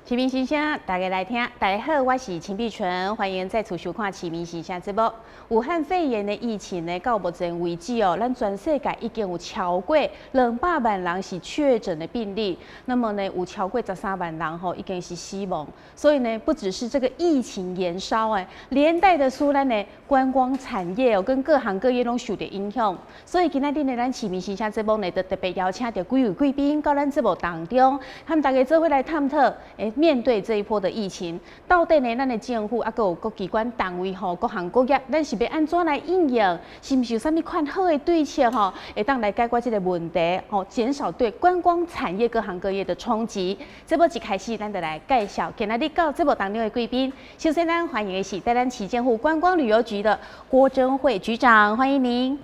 启明时声，大家来听。大家好，我是秦碧纯，欢迎再次收看《启明时声》节目。武汉肺炎的疫情呢，到目前为止哦，咱全世界已经有超过200万人是确诊的病例，那么呢，有超过13万人已经是死亡。所以呢，不只是这个疫情延烧连带的说咱的观光产业跟各行各业拢受到影响。所以今仔日呢，咱《启明时声》节目呢，就特别邀请到几位贵宾到咱节目当中，他们大家做伙来探讨面对这一波的疫情，到底呢，咱的政府还有各机关单位各行各业，咱是要安怎来应用？是不是有啥物款好的对策会当来解决这个问题减少对观光产业各行各业的冲击？这波一开始，咱就来介绍今仔日到这波当中的贵宾。首先，咱欢迎的是台南市政府观光旅游局的郭珍惠局长，欢迎您。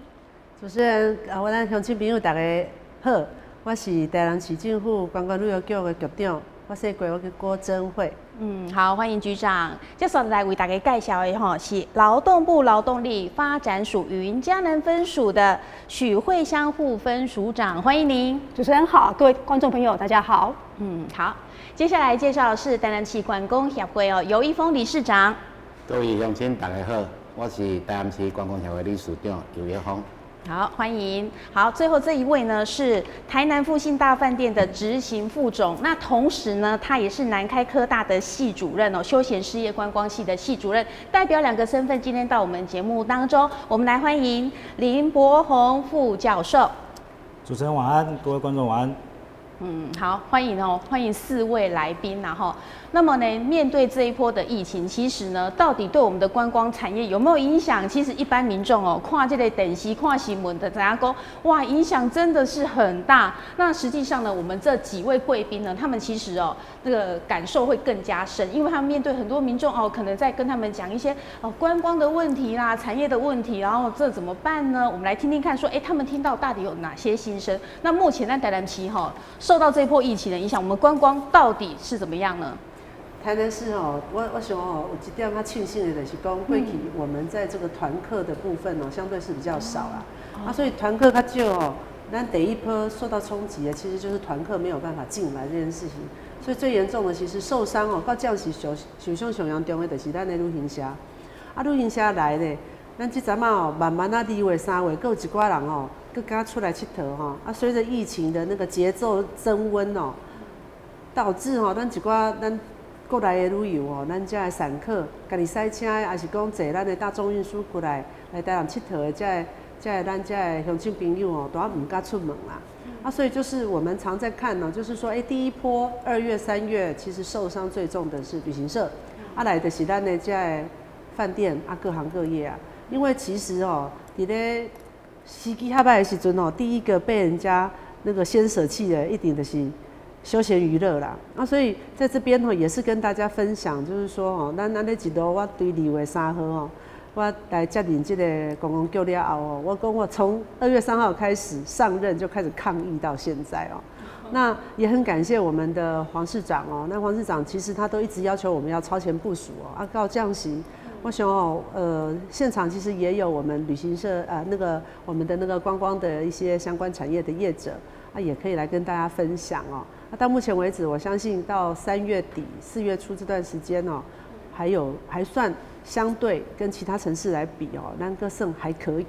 主持人，我咱乡亲朋友大家好，我是台南市政府观光旅游局的局长。我是郭珍惠。好，欢迎局长。接下来为大家介绍的是劳动部劳动力发展署云嘉南分署的许惠香副分署长，欢迎您。主持人好，各位观众朋友，大家好。好。接下来介绍的是台南市观光协会尤一峰理事长。各位乡亲大家好，我是台南市观光协会理事长尤一峰。好，欢迎。好，最后这一位呢是台南复兴大饭店的执行副总，那同时呢，他也是南开科大的系主任休闲事业观光系的系主任，代表2个身份，今天到我们节目当中，我们来欢迎林柏宏副教授。主持人晚安，各位观众晚安。好，欢迎欢迎4位来宾那么呢，面对这一波的疫情，其实呢，到底对我们的观光产业有没有影响？其实一般民众看这个电视、看新闻的，大家讲哇，影响真的是很大。那实际上呢，我们这几位贵宾呢，他们其实这个感受会更加深，因为他们面对很多民众可能在跟他们讲一些观光的问题啦、产业的问题，然后这怎么办呢？我们来听听看说，他们听到到底有哪些心声？那目前在台南市受到这一波疫情的影响，我们观光到底是怎么样呢？台南市我想有一点较庆幸的就是讲，过去我们在这个团客的部分相对是比较少啦，所以团客较少咱第一波受到冲击的其实就是团客没有办法进来这件事情，所以最严重的其实受伤到这样是受伤上严重的就是咱的旅行社，旅行社来咧，咱这阵慢慢2月3月，还有一寡人更加出来佚佗随着疫情的那个节奏增温导致咱一寡咱过来的旅游咱遮的散客，家己塞车的，还是讲坐咱的大众运输过来台南佚佗的，咱遮的乡亲朋友都唔敢出门啦。所以就是我们常在看就是说，第一波2月、3月，其实受伤最重的是旅行社，来的是咱的遮的饭店各行各业因为其实伫咧时机较歹的时阵第一个被人家那个先舍弃的，一定就是休闲娱乐啦，所以在这边也是跟大家分享，就是说咱咧一路我对2月3号我来接任这个观光局了后我讲我从2月3号开始上任就开始抗疫到现在那也很感谢我们的黄市长那黄市长其实他都一直要求我们要超前部署到降息。我想现场其实也有我们旅行社我们的那个观光的一些相关产业的业者也可以来跟大家分享到目前为止，我相信到3月底、4月初这段时间还算相对跟其他城市来比咱个算还可以。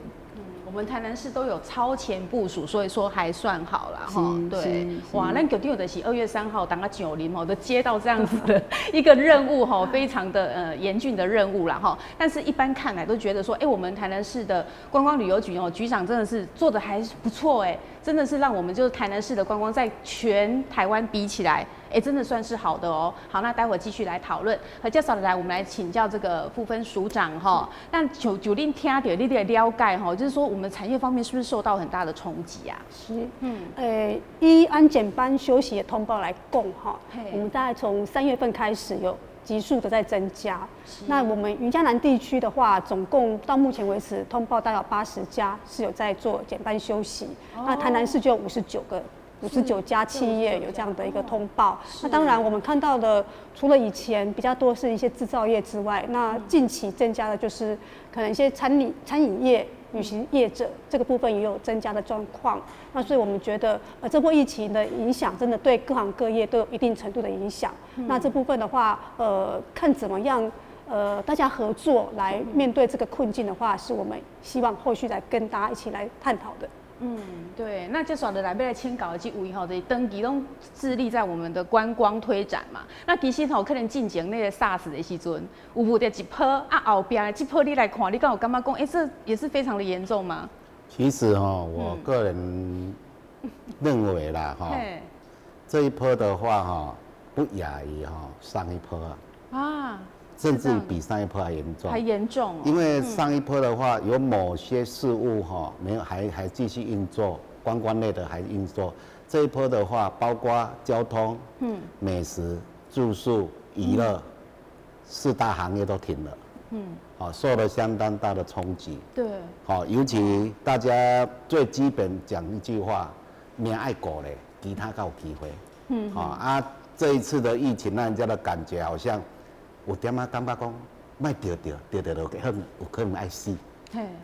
我们台南市都有超前部署，所以说还算好啦对，哇，咱局长就是2月3号当个9林都接到这样子的一个任务非常的严峻的任务啦但是一般看来都觉得说，我们台南市的观光旅游局局长真的是做的还不错真的是让我们就是台南市的观光在全台湾比起来，真的算是好的好，那待会继续来讨论。接下来我们来请教这个副分署长那就恁听到你的了解就是说我们产业方面是不是受到很大的冲击啊？是，依安检班休息的通报来讲我们大概从3月份开始有急速的在增加。那我们云嘉南地区的话，总共到目前为止通报大概有80家是有在做减班休息，那台南市就有59个59家企业有这样的一个通报。那当然，我们看到的除了以前比较多是一些制造业之外，那近期增加的就是可能一些餐饮业、旅行业者这个部分也有增加的状况。那所以我们觉得，这波疫情的影响真的对各行各业都有一定程度的影响。那这部分的话，看怎么样。大家合作来面对这个困境的话，是我们希望后续来跟大家一起来探讨的。对，那这耍的来要来签稿的这位吼，就是登记拢致力在我们的观光推展嘛。那其实吼，可能进前那个 SARS 的时阵，有无得一波啊，后边的这波你来看，你敢有感觉讲，这也是非常的严重吗？其实我个人认为啦这一波的话不亚于上一波啊。甚至比上一波还严重，还严重因为上一波的话，有某些事物没有还继续运作，观光类的还运作。这一波的话，包括交通、美食、住宿、娱乐4大行业都停了，受了相当大的冲击。对，尤其大家最基本讲一句话，命爱顾嘞，其他才有机会。这一次的疫情让人家的感觉好像。有点感觉讲，卖得就可能爱死，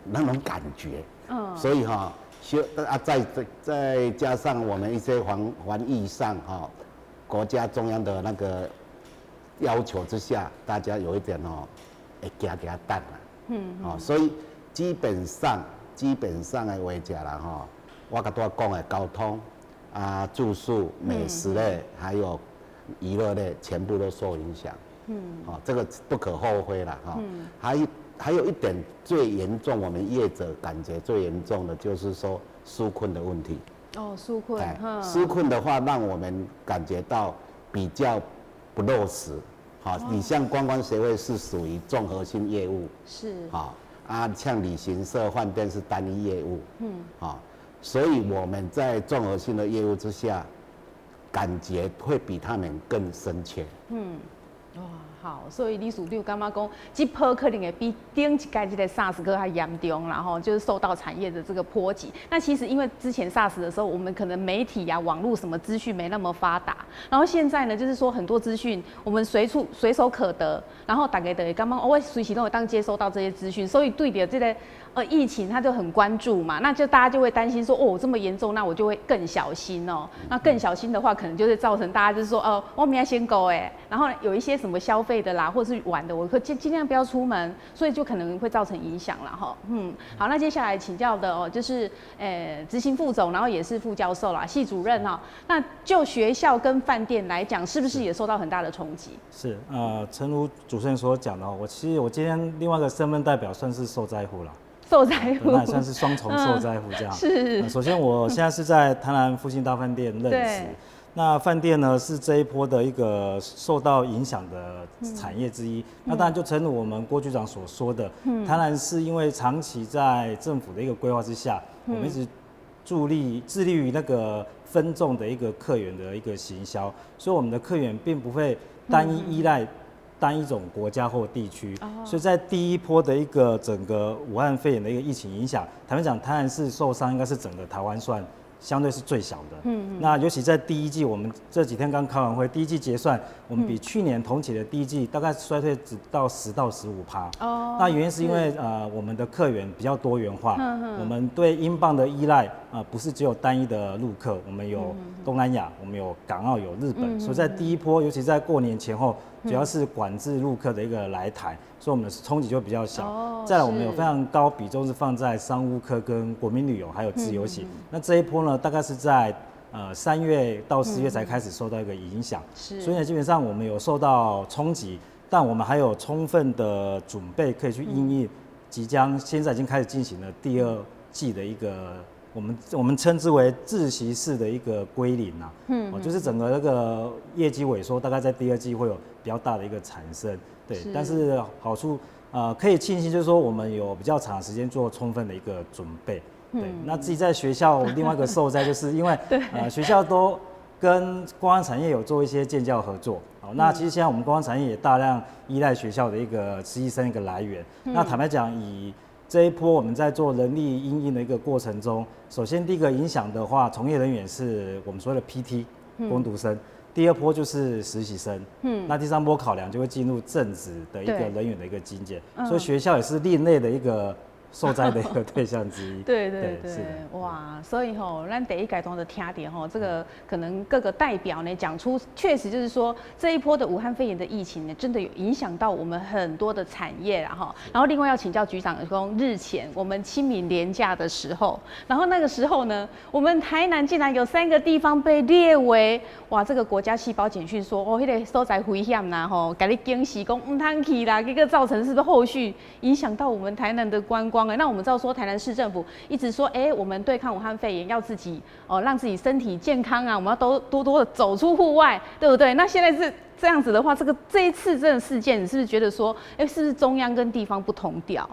那种感觉。所以再加上我们一些防疫上国家中央的那个要求之下，大家有一点会加淡了。所以基本上的话讲啦我甲大家讲的交通住宿、美食类还有娱乐类，全部都受影响。这个不可厚非啦还有一点最严重，我们业者感觉最严重的就是说纾困的问题。纾困。纾困的话，让我们感觉到比较不落实。你像观光协会是属于综合性业务，是。像旅行社、饭店是单一业务。所以我们在综合性的业务之下，感觉会比他们更深切。好，所以李署长感觉讲，这波可能会比顶一届这个 SARS 更还严重，然后就是受到产业的这个波及。那其实因为之前 SARS 的时候，我们可能媒体网络什么资讯没那么发达，然后现在呢，就是说很多资讯我们随手可得，然后大家就会感觉我随时都会当接收到这些资讯，所以对的这个疫情他就很关注嘛，那就大家就会担心说这么严重，那我就会更小心那更小心的话，可能就会造成大家就是说我明天先go然后有一些什么消费的啦，或者是玩的，我尽量不要出门，所以就可能会造成影响啦好，那接下来请教的就是执行副总，然后也是副教授啦，系主任那就学校跟饭店来讲，是不是也受到很大的冲击？是诚如主持人所讲的其实我今天另外一个身份代表算是受灾户啦。受灾户，那也算是双重受灾户这样。是。首先，我现在是在台南复兴大饭店任职。那饭店呢是这一波的一个受到影响的产业之一。那当然就诚如我们郭局长所说的，台南是因为长期在政府的一个规划之下，我们一直致力于那个分众的一个客源的一个行销，所以我们的客源并不会单一依赖单一种国家或地区，所以在第一波的一个整个武汉肺炎的一个疫情影响，坦白讲，台南市受伤应该是整个台湾算相对是最小的。那尤其在第一季，我们这几天刚开完会，第一季结算，我们比去年同期的第一季大概衰退只到10%到15%。那原因是因为我们的客源比较多元化，我们对英镑的依赖不是只有单一的陆客，我们有东南亚，我们有港澳，有日本，所以在第一波，尤其在过年前后，主要是管制陆客的一个来台，所以我们的冲击就比较小。再来，我们有非常高比重是放在商务客跟国民旅游还有自由行。那这一波呢，大概是在3月到4月才开始受到一个影响，所以呢，基本上我们有受到冲击，但我们还有充分的准备可以去因应现在已经开始进行了第2季的一个。我们称之为窒息式的一个归零就是整个那个业绩萎缩，大概在第2季会有比较大的一个产生，对。但是好处可以庆幸就是说我们有比较长的时间做充分的一个准备，对。那自己在学校另外一个受灾，就是因为学校都跟观光产业有做一些建教合作，那其实现在我们观光产业也大量依赖学校的一个实习生一个来源，那坦白讲以这一波我们在做人力因应的一个过程中，首先第一个影响的话，从业人员是我们所谓的 PT 工读生，第二波就是实习生，那第三波考量就会进入正职的一个人员的一个精简，所以学校也是另类的一个受灾的一个对象之一。对，哇，所以咱第一阶段的听到这个可能各个代表呢讲出，确实就是说这一波的武汉肺炎的疫情呢，真的有影响到我们很多的产业啦哈。然后另外要请教局长，说日前我们清明连假的时候，然后那个时候呢，我们台南竟然有3个地方被列为哇，这个国家细胞简讯说哦，那个所在危险啦吼，给你惊喜讲唔通去啦，这个造成是不是后续影响到我们台南的观光？那我们知道说台南市政府一直说，我们对抗武汉肺炎要自己让自己身体健康啊，我们要多多的走出户外，对不对？那现在是这样子的话，这一次这个事件，你是不是觉得说，是不是中央跟地方不同调？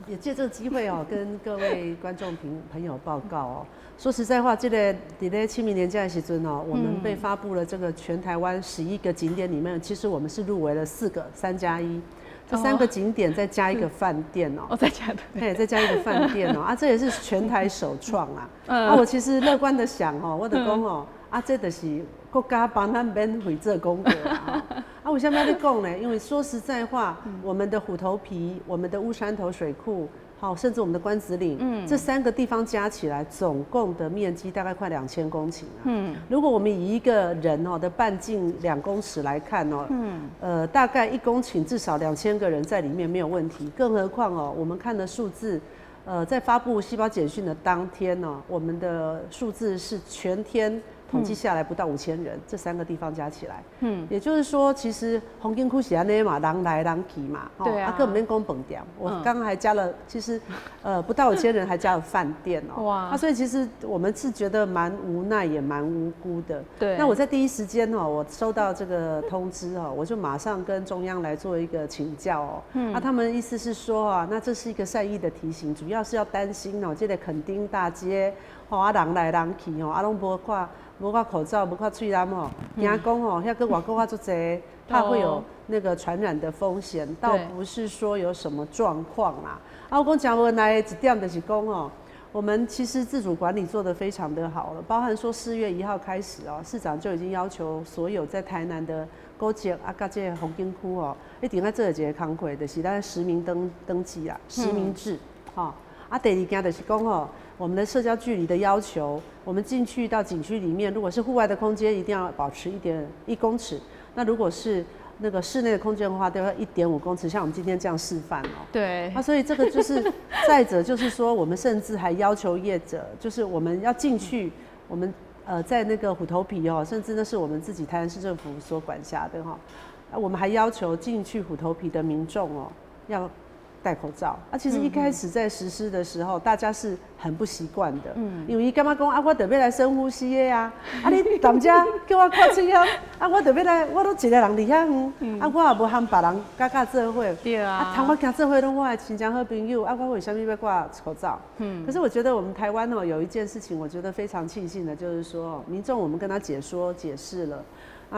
也借这个机会跟各位观众朋友报告说实在话，这个在清明连假的时阵我们被发布了这个全台湾11个景点里面，其实我们是入围了4个3+1。这3个景点再加一个饭店再加的，对，再加一个饭店这也是全台首创啊。我其实乐观的想我的讲这就是国家帮咱免费做功课为什么要讲呢？因为说实在话，我们的虎头皮、我们的乌山头水库，甚至我们的关子岭，这3个地方加起来，总共的面积大概快2000公顷如果我们以一个人的半径2公尺来看大概1公顷至少2000个人在里面没有问题。更何况我们看的数字，在发布细胞简讯的当天我们的数字是全天统计下来不到5000人，这3个地方加起来，也就是说，其实红金窟是安尼嘛，人来人去嘛，对啊，根本没讲饭店。我刚刚还加了，其实不到5000人还加了饭店哇，所以其实我们是觉得蛮无奈也蛮无辜的。对，那我在第一时间我收到这个通知我就马上跟中央来做一个请教他们的意思是说那这是一个善意的提醒，主要是要担心这个垦丁大街人来人去拢无挂口罩，无挂喙染惊讲遐个外国话足济，怕会有那个传染的风险，倒不是说有什么状况啦。我讲讲无奈的一点就是讲我们其实自主管理做得非常的好了，包含说4月1号开始市长就已经要求所有在台南的古迹甲这个红金窟一定要做一个工课，就是咱实名登记啦，实名制第二件就是讲我们的社交距离的要求，我们进去到景区里面，如果是户外的空间，一定要保持1公尺。那如果是那个室内的空间的话，都要1.5公尺。像我们今天这样示范对。所以这个就是再者就是说，我们甚至还要求业者，就是我们要进去，我们在那个虎头皮甚至那是我们自己台南市政府所管辖的我们还要求进去虎头皮的民众要戴口罩其实一开始在实施的时候，大家是很不习惯的，因为伊感觉讲我特别来深呼吸的你大家叫我看嘴我特别来，我都一个人伫遐远我也无和别人甲做伙，对啊，通我行做伙拢我的亲戚好朋友我为什么要挂口罩？可是我觉得我们台湾有一件事情，我觉得非常庆幸的，就是说民众我们跟他解释了，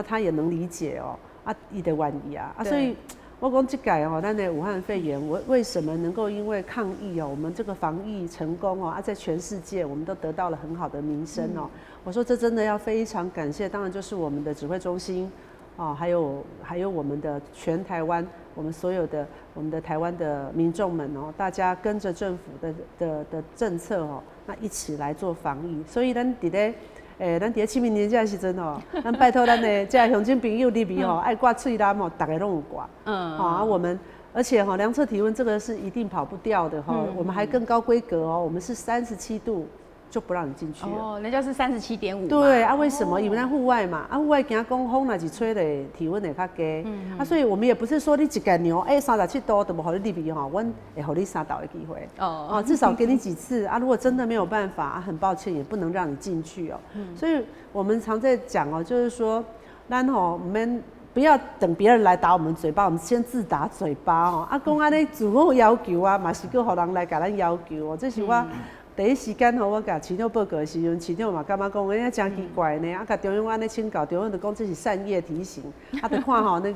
他也能理解他的愿意所以。我讲这届咱的武汉肺炎，为什么能够因为抗疫我们这个防疫成功在全世界我们都得到了很好的名声我说这真的要非常感谢，当然就是我们的指挥中心还有我们的全台湾，我们所有的我们的台湾的民众们大家跟着政府的政策那一起来做防疫，所以咱咱伫清明年假的时阵咱拜托咱的这乡亲朋友里面爱挂喙染大家拢有挂我们而且量测体温这个是一定跑不掉的我们还更高规格我们是37度就不让你进去了人家是37.5。对为什么？因为咱户外嘛户外惊讲风若是吹的体温会较低所以我们也不是说你一个牛37度就无互你入去阮会互你3道的机会至少给你几次如果真的没有办法很抱歉也不能让你进去所以我们常在讲就是说咱我们不要等别人来打我们嘴巴，我们先自打嘴巴讲安尼自我要求嘛是叫互人来甲咱要求这是我第一时间吼，我甲市长报告的时阵，市长嘛感觉讲，哎呀真奇怪呢，啊，甲中央安尼请教，中央就讲这是善意提醒，啊，就看吼那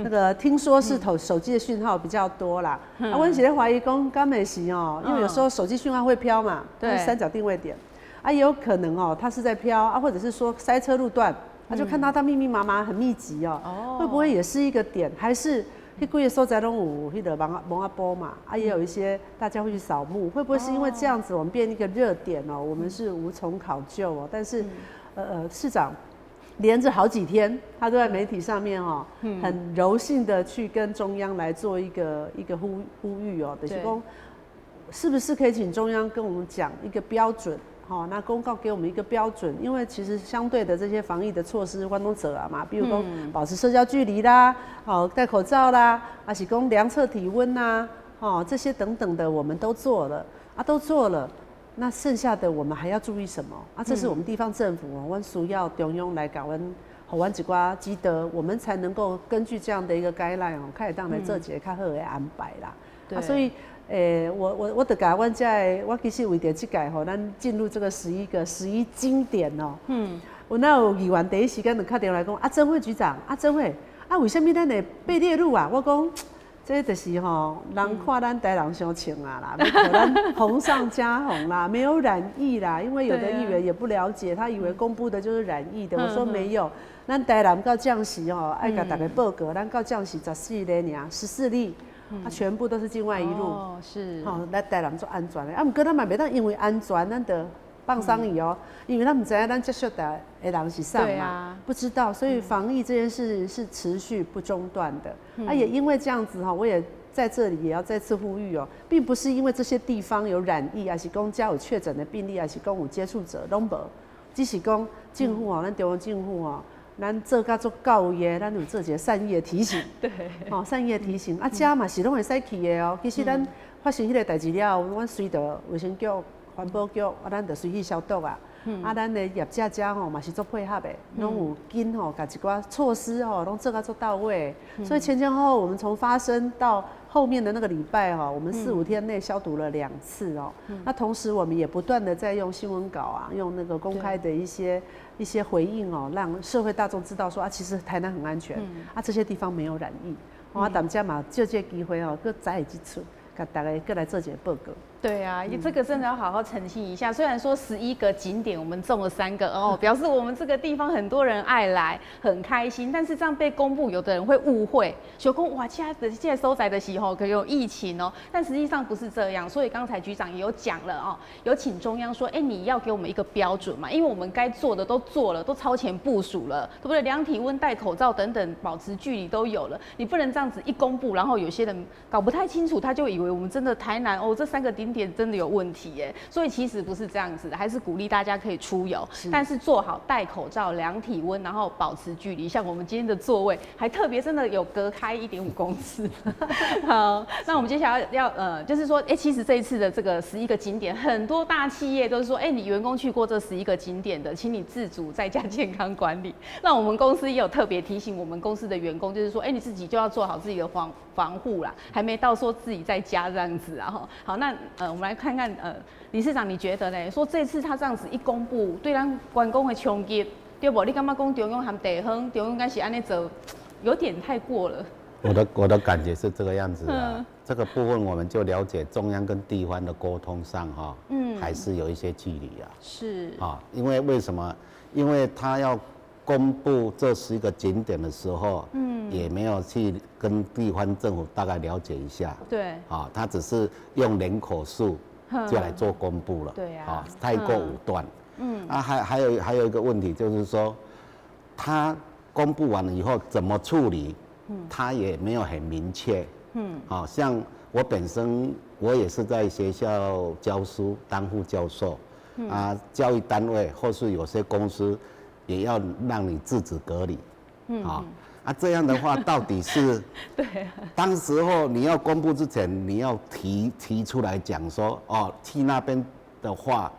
个听说是手机的讯号比较多啦，啊，我是咧怀疑讲，敢会是哦，因为有时候手机讯号会飘嘛，对，三角定位点，啊，也有可能哦，它是在飘啊，或者是说塞车路段，他就看到它密密麻麻很密集哦，会不会也是一个点，还是？迄几个所在拢有迄个蒙阿波嘛，啊也有一些大家会去扫墓，会不会是因为这样子我们变一个热点哦？我们是无从考究哦。但是，市长连着好几天，他都在媒体上面哦，很柔性的去跟中央来做一个呼吁哦，就是说，是不是可以请中央跟我们讲一个标准？好，那公告给我们一个标准，因为其实相对的这些防疫的措施，关东者啊嘛，比如说保持社交距离啦，好戴口罩啦，还是讲量测体温呐，哦这些等等的我们都做了啊，都做了，那剩下的我们还要注意什么啊？这是我们地方政府哦，我们需要中央来搞阮，好阮一寡积德，我们才能够根据这样的一个guideline哦，开始当来做一个较好的安排啦。对，所以。我得甲阮我其实为着这届吼，咱进入这个11经典哦。有那有议员第一时间就打电话来讲，啊，曾慧局长，啊，曾慧，啊，为什么咱会被列入啊？我讲，这就是吼，人看咱台人伤情啊啦，要给咱红上加红啦，没有染疫啦，因为有的议员也不了解，他以为公布的就是染疫的。我说没有，咱台人到降息吼，爱甲大家报告，咱到降息14例尔，14例。它全部都是境外一路，哦，是，好，来台人做安全的。啊，毋过咱嘛袂当因为安全，咱得放生伊哦，因为咱毋知影咱接触的人是啥嘛，不知道，所以防疫这件事是持续不中断的。啊，也因为这样子哈，我也在这里也要再次呼吁哦，并不是因为这些地方有染疫，还是讲家有确诊的病例，还是讲有接触者拢无，只是讲政府哦，咱中央政府哦。咱做甲做到位的，咱有做一个善意的提醒，对，哦，善意的提醒，啊，遮嘛是拢会使去的哦。其实咱发生迄个代志了后，阮随着卫生局、环保局，啊，咱就随去消毒啊。啊，咱的业者遮吼嘛是做配合的，拢有紧吼，甲一寡措施吼，拢做甲做到位。所以前后我们从发生到后面的那个礼拜哈，我们4、5天内消毒了2次哦。那同时我们也不断的在用新闻稿啊，用那个公开的一些回应哦，让社会大众知道说啊，其实台南很安全，啊这些地方没有染疫。啊，大家嘛借这个机会哦，搁再几次，甲大家搁来做一个报告。对啊，这个真的要好好澄清一下。虽然说11个景点我们中了3个哦，表示我们这个地方很多人爱来，很开心。但是这样被公布，有的人会误会，想说哇，现在收窄的时候可有疫情哦，但实际上不是这样。所以刚才局长也有讲了哦，有请中央说，你要给我们一个标准嘛，因为我们该做的都做了，都超前部署了，对不对？量体温、戴口罩等等，保持距离都有了，你不能这样子一公布，然后有些人搞不太清楚，他就以为我们真的台南哦这3个景点真的有问题耶，所以其实不是这样子的，还是鼓励大家可以出游，但是做好戴口罩、量体温，然后保持距离。像我们今天的座位还特别真的有隔开1.5公尺。好，那我们接下来要就是说，其实这一次的这个11个景点，很多大企业都是说，你员工去过这11个景点的，请你自主在家健康管理。那我们公司也有特别提醒我们公司的员工，就是说，你自己就要做好自己的防护啦，还没到说自己在家这样子啊。好，那我们来看看理事长，你觉得呢？说这次他这样子一公布，对咱员工的冲击，对不？你感觉讲中央和地方，中央应该是安尼做，有点太过了。我的感觉是这个样子啊。这个部分我们就了解中央跟地方的沟通上哈，还是有一些距离啊。是啊，因为什么？因为他要公布这11个景点的时候，也没有去跟地方政府大概了解一下。对，啊，他只是用人口数就来做公布了。对啊，太过武断。还有一个问题就是说，他公布完了以后怎么处理？他也没有很明确。好像我本身我也是在学校教书，当副教授。教育单位或是有些公司也要让你自主隔离。这样的话到底是对当时候你要公布之前，你要提出来讲说，去那边的话，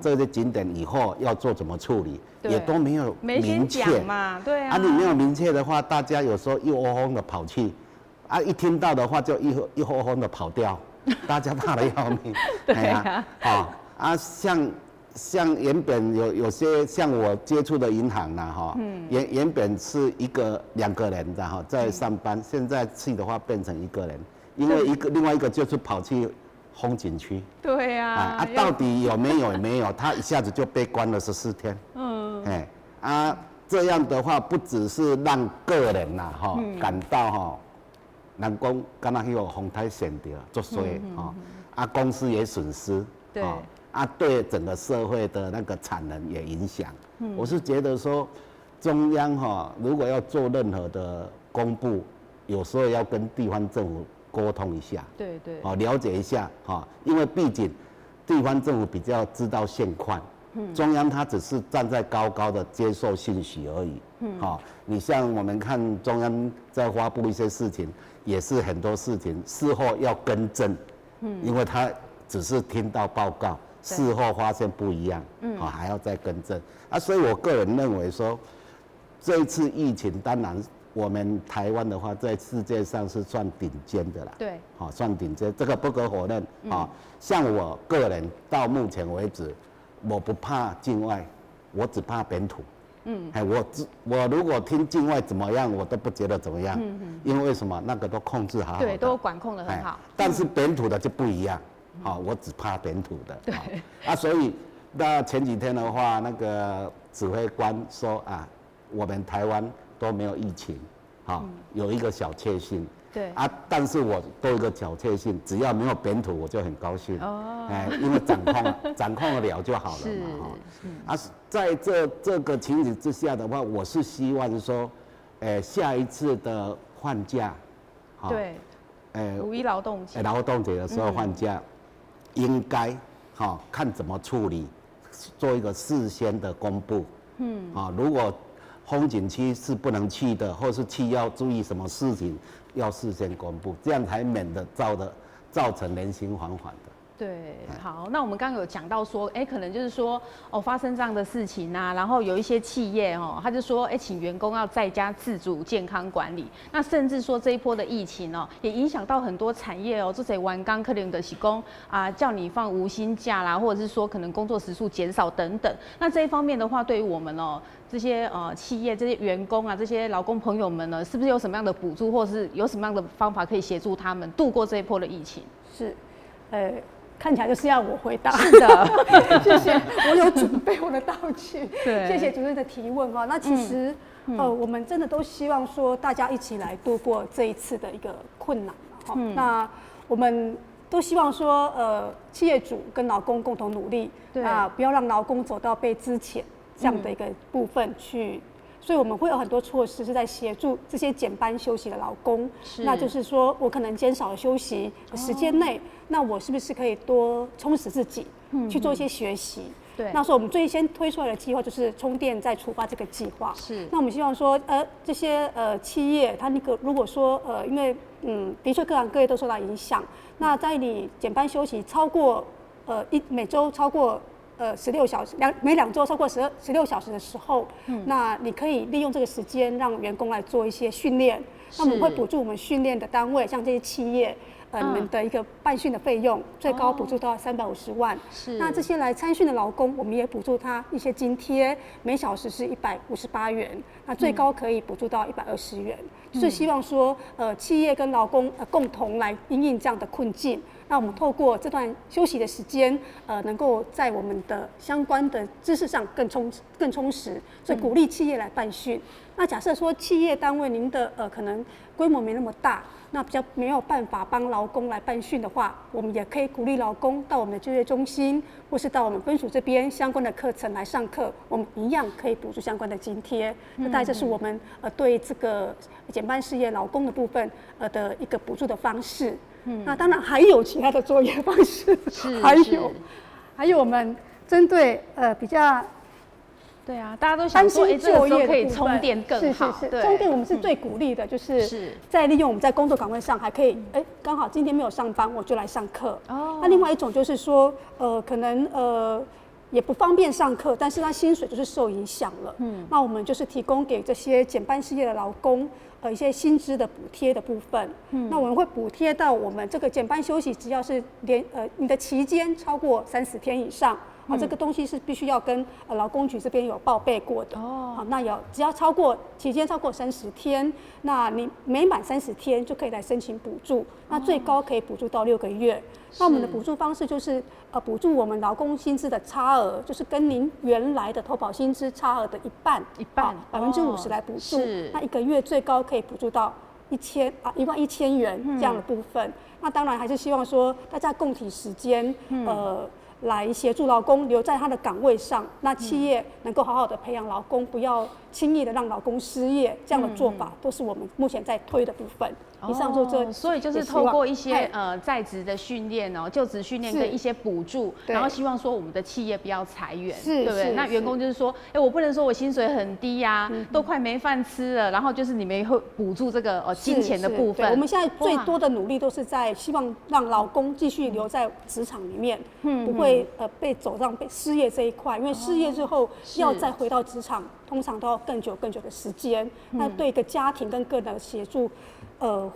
这些景点以后要做怎么处理，也都没有明确嘛。对啊，你没有明确的话，大家有时候一窝蜂的跑去，一听到的话就一窝蜂的跑掉，大家怕得要命。对啊，啊，像原本有些像我接触的银行啦哈，原本是2个人的哈在上班，现在去的话变成1个人，因为另外一个就是跑去风景区。对啊。到底有没有？他一下子就被关了14天。这样的话不只是让个人呐感到人工刚刚有风台险掉做衰公司也损失。对。对整个社会的那个产能也影响。我是觉得说，中央如果要做任何的公布，有时候要跟地方政府沟通一下。对。了解一下因为毕竟地方政府比较知道现况。中央它只是站在高高的接受信息而已。你像我们看中央在发布一些事情，也是很多事情事后要更正。因为他只是听到报告。事后发现不一样，还要再更正所以我个人认为说，这一次疫情，当然我们台湾的话，在世界上是算顶尖的啦，对，算顶尖，这个不可否认像我个人到目前为止，我不怕境外，我只怕本土。我如果听境外怎么样，我都不觉得怎么样，因为什么？那个都控制好好的，对，都管控得很好。但是本土的就不一样。我只怕本土的。对。所以那前几天的话，那个指挥官说我们台湾都没有疫情，有一个小确幸。对。但是我都有一个小确幸，只要没有本土，我就很高兴。因为掌控得了就好了嘛。在这个情形之下的话，我是希望说，下一次的换假，对。五一劳动节。劳动节的时候换假。应该看怎么处理，做一个事先的公布。如果风景区是不能去的，或是去要注意什么事情，要事先公布，这样才免得造成人心惶惶的。对，好，那我们刚刚有讲到说，可能就是说，发生这样的事情啊，然后有一些企业他就说，请员工要在家自主健康管理。那甚至说这一波的疫情也影响到很多产业这些完工可能的是工叫你放无薪假啦，或者是说可能工作时数减少等等。那这一方面的话，对于我们这些企业、这些员工这些劳工朋友们呢，是不是有什么样的补助，或是有什么样的方法可以协助他们度过这一波的疫情？是，看起来就是要我回答。是的。谢谢，我有准备我的道具。对，谢谢主任的提问那其实我们真的都希望说大家一起来度过这一次的一个困难那我们都希望说企业主跟劳工共同努力，不要让劳工走到被资遣这样的一个部分去。所以我们会有很多措施是在协助这些减班休息的劳工，那就是说我可能减少了休息的时间内，那我是不是可以多充实自己，去做一些学习？对。那时候我们最先推出来的计划就是充电再出发这个计划。是。那我们希望说，这些企业它那个如果说因为的确各行各业都受到影响，那在你减班休息超过每周超过16小时，每2周超过16小时的时候，那你可以利用这个时间让员工来做一些训练。那我们会补助我们训练的单位，像这些企业，你们的一个办训的费用，最高补助到350万。是。那这些来参训的劳工，我们也补助他一些津贴，每小时是158元，那最高可以补助到120元。就是希望说，企业跟劳工共同来因应这样的困境。那我们透过这段休息的时间，能够在我们的相关的知识上更充实，所以鼓励企业来办训。那假设说企业单位您的可能规模没那么大，那比较没有办法帮劳工来办训的话，我们也可以鼓励劳工到我们的就业中心，或是到我们分署这边相关的课程来上课，我们一样可以补助相关的津贴。那大概这是我们对这个减班事业劳工的部分的一个补助的方式。那当然还有其他的作业方式，还有我们针对比较。对啊，大家都想说，这个时候可以充电更好。是，充电我们是最鼓励的，就是在利用我们在工作岗位上还可以，刚好今天没有上班，我就来上课。那另外一种就是说，可能也不方便上课，但是他薪水就是受影响了。那我们就是提供给这些减班失业的劳工，一些薪资的补贴的部分。那我们会补贴到我们这个减班休息，只要是你的期间超过30天以上。这个东西是必须要跟劳工局这边有报备过的。好，那只要期间超过30天，那你每满30天就可以来申请补助，那最高可以补助到6个月。那我们的补助方式就是补助我们劳工薪资的差额，就是跟您原来的投保薪资差额的一半，50%来补助。那1个月最高可以补助到11000元这样的部分。那当然还是希望说大家共体时间，来协助劳工留在他的岗位上，那企业能够好好的培养劳工，不要轻易的让劳工失业，这样的做法都是我们目前在推的部分。以上就这，所以就是透过一些在职的训练哦，就职训练跟一些补助，然后希望说我们的企业不要裁员，对不对？那员工就是说，我不能说我薪水很低呀，都快没饭吃了，然后就是你们会补助这个金钱的部分。我们现在最多的努力都是在希望让劳工继续留在职场里面，不会被走上被失业这一块，因为失业之后要再回到职场，通常都要更久的时间。那对一个家庭跟个人的协助，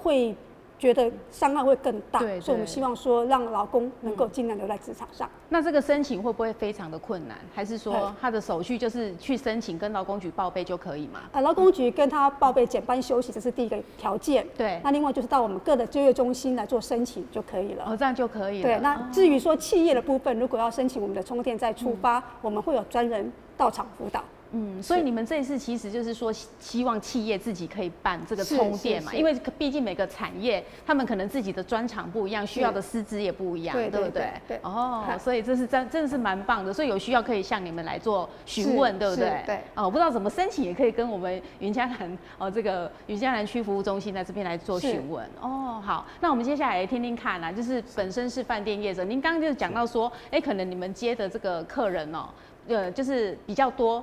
会觉得伤害会更大，所以我们希望说让劳工能够尽量留在职场上。那这个申请会不会非常的困难？还是说他的手续就是去申请跟劳工局报备就可以吗？劳工局跟他报备减班休息，这是第一个条件。对。那另外就是到我们各的就业中心来做申请就可以了。这样就可以了。对。那至于说企业的部分，如果要申请我们的充电再出发，我们会有专人到场辅导。所以你们这一次其实就是说，希望企业自己可以办这个充电嘛，因为毕竟每个产业他们可能自己的专长不一样，需要的师资也不一样，对不对？对。所以这是真的是蛮棒的，所以有需要可以向你们来做询问，对不对？对。我不知道怎么申请，也可以跟我们云嘉南这个云嘉南区服务中心在这边来做询问。好，那我们接下来听听看啦，就是本身是饭店业者，您刚刚就讲到说，可能你们接的这个客人就是比较多，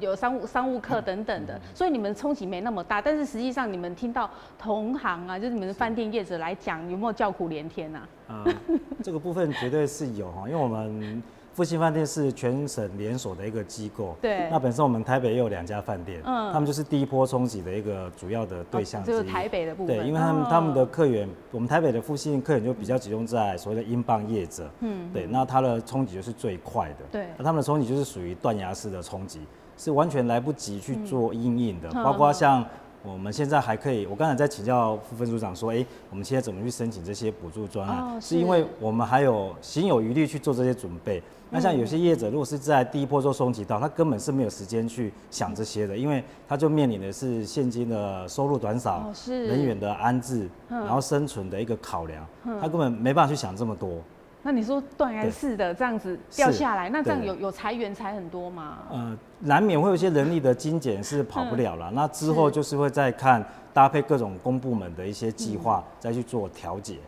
有商务客等等的，所以你们冲击没那么大。但是实际上，你们听到同行啊，就是你们的饭店业者来讲，有没有叫苦连天啊？这个部分绝对是有哈，因为我们复兴饭店是全省连锁的一个机构，对。那本身我们台北也有2家饭店，他们就是第一波冲击的一个主要的对象之一。就是台北的部分。对，因为他们的客源，我们台北的复兴客源就比较集中在所谓的英镑业者，对，那它的冲击就是最快的，对。那他们的冲击就是属于断崖式的冲击，是完全来不及去做因应的，包括像。我们现在还可以，我刚才在请教副分署长说，我们现在怎么去申请这些补助专案？是因为我们还有心有余力去做这些准备。那像有些业者，如果是在第一波就冲击到，他根本是没有时间去想这些的，因为他就面临的是现金的收入短少、人员的安置，然后生存的一个考量，他根本没办法去想这么多。那你说断崖式的这样子掉下来，那这样有裁员裁很多吗？难免会有一些人力的精简是跑不了了。那之后就是会再看搭配各种公部门的一些计划，再去做调节。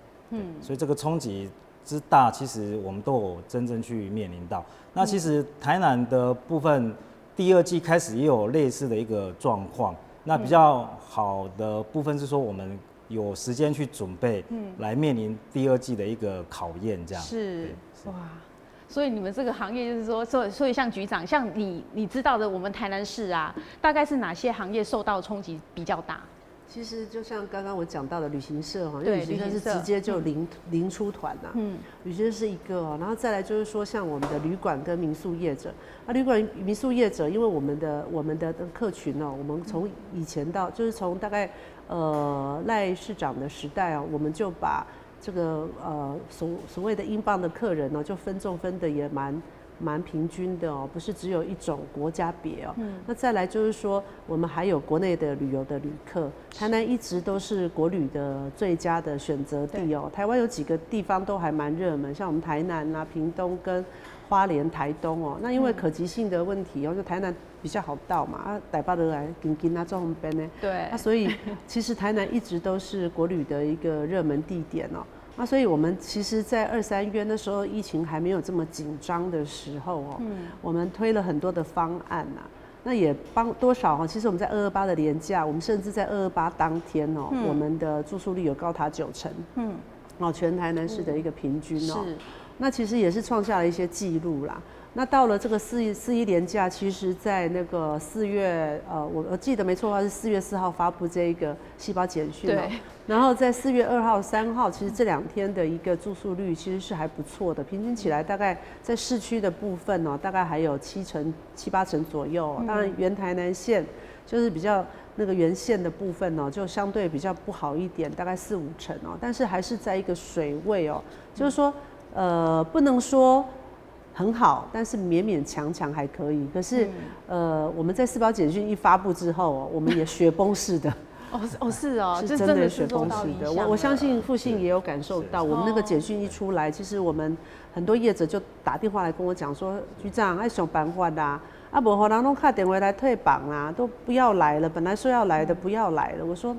所以这个冲击之大，其实我们都有真正去面临到。那其实台南的部分，第2季开始也有类似的一个状况。那比较好的部分是说我们。有时间去准备，来面临第2季的一个考验，这样是哇。所以你们这个行业就是说，所以像局长，像你知道的，我们台南市啊，大概是哪些行业受到冲击比较大？其实就像刚刚我讲到的旅行社哈，因为旅行社是直接就零出团呐，旅行社是一个然后再来就是说像我们的旅馆跟民宿业者，旅馆民宿业者，因为我们的客群我们从以前到就是从大概赖市长的时代我们就把这个所谓的英镑的客人就分众分的也蛮平均的不是只有一种国家别那再来就是说，我们还有国内的旅游的旅客，台南一直都是国旅的最佳的选择地台湾有几个地方都还蛮热门，像我们台南啊、屏东跟花莲、台东那因为可及性的问题就台南比较好到嘛台北人来近近做方便呢，对，所以其实台南一直都是国旅的一个热门地点那所以我们其实在2、3月那时候疫情还没有这么紧张的时候我们推了很多的方案那也帮多少其实我们在228的连假，我们甚至在228当天我们的住宿率有高达90%全台南市的一个平均那其实也是创下了一些记录啦。那到了这个4.1连假，其实在那个4月，我记得没错的话是4月4号发布这个细胞简讯哦。然后在4月2号、3号，其实这2天的一个住宿率其实是还不错的，平均起来大概在市区的部分哦，大概还有7八成左右哦。当然，原台南县就是比较那个原县的部分哦，就相对比较不好一点，大概4、5成哦。但是还是在一个水位哦，就是说不能说很好，但是勉勉强强还可以。可是我们在4包简讯一发布之后哦，我们也雪崩式的。是哦，是真的雪崩式的。我相信复兴也有感受到，我们那个简讯一出来，其实我们很多业者就打电话来跟我讲说，局长爱想办法啦，啊，无好人拢打电话来退榜啦，都不要来了，本来说要来的不要来了。我说，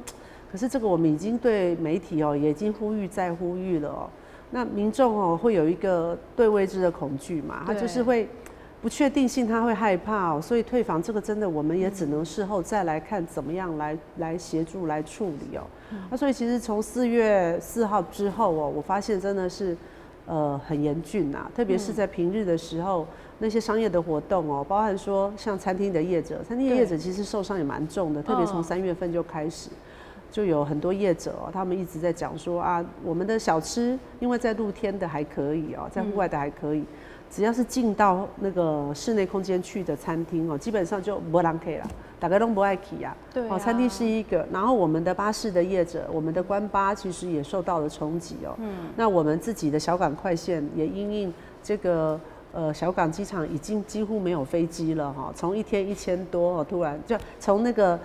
可是这个我们已经对媒体哦，也已经呼吁再呼吁了哦。那民众哦会有一个对未知的恐惧嘛，他就是会。不确定性，他会害怕哦，所以退房这个真的，我们也只能事后再来看怎么样来协助来处理哦。那所以其实从4月4号之后哦，我发现真的是很严峻呐，特别是在平日的时候，那些商业的活动哦，包含说像餐厅的业者，餐厅的业者其实受伤也蛮重的，特别从3月份就开始。就有很多业者哦，他们一直在讲说啊，我们的小吃因为在露天的还可以哦，在户外的还可以。只要是进到那个室内空间去的餐厅哦，基本上就没人可以了，大家都不爱去啊。对啊，餐厅是一个，然后我们的巴士的业者，我们的观巴其实也受到了冲击哦。那我们自己的小港快线也因应这个小港机场已经几乎没有飞机了哈，从1天1000多哦，突然就从那个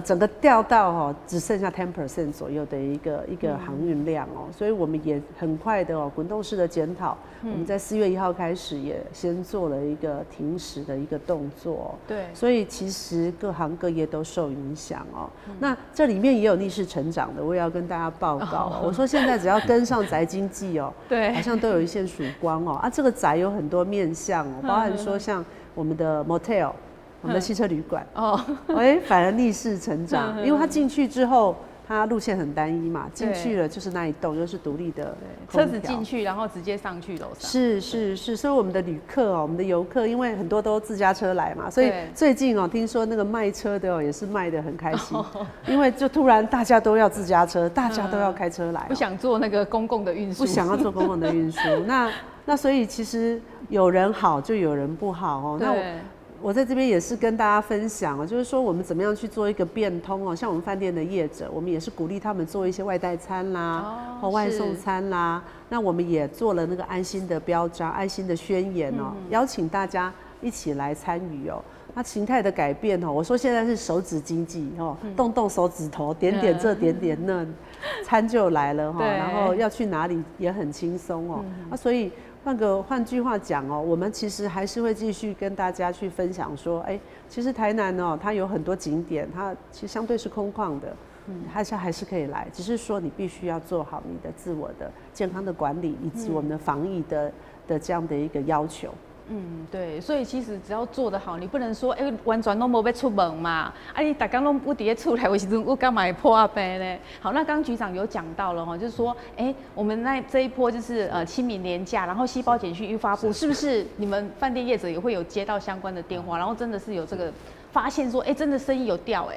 整个掉到哦只剩下10% 左右的一个航运量哦，所以我们也很快的哦滚动式的检讨，我们在4月1号开始也先做了一个停驶的一个动作哦。对，所以其实各行各业都受影响哦。那这里面也有逆势成长的，我也要跟大家报告哦。我说现在只要跟上宅经济哦，对，好像都有一线曙光哦。啊，这个宅有很多面向哦，包含说像我们的 motel。我们的汽车旅馆哦，反而逆势成长，因为它进去之后，它路线很单一嘛，进去了就是那一栋，又是独立的车子进去，然后直接上去楼上。是，所以我们的旅客哦，我们的游客，因为很多都自家车来嘛，所以最近哦，听说那个卖车的哦，也是卖得很开心，因为就突然大家都要自家车，大家都要开车来，不想坐那个公共的运输，不想要坐公共的运输，那所以其实有人好就有人不好哦，那我在这边也是跟大家分享就是说我们怎么样去做一个变通哦，像我们饭店的业者，我们也是鼓励他们做一些外带餐啦，或外送餐啦。那我们也做了那个安心的标章、安心的宣言哦，邀请大家一起来参与哦。那形态的改变哦，我说现在是手指经济哦，动动手指头，点点这点点那，餐就来了哈。然后要去哪里也很轻松哦。所以。换句话讲哦，我们其实还是会继续跟大家去分享说，其实台南哦，它有很多景点，它其实相对是空旷的，还是可以来，只是说你必须要做好你的自我的健康的管理，以及我们的防疫的这样的一个要求。对，所以其实只要做得好，你不能说完全都没要出门嘛，你大家拢不伫咧厝内，有时阵我干嘛会破病呢？好，那刚局长有讲到了哈，就是说，我们那这一波就是清明连假，然后细胞简讯一发布，是不是你们饭店业者也会有接到相关的电话，然后真的是有这个发现说，真的生意有掉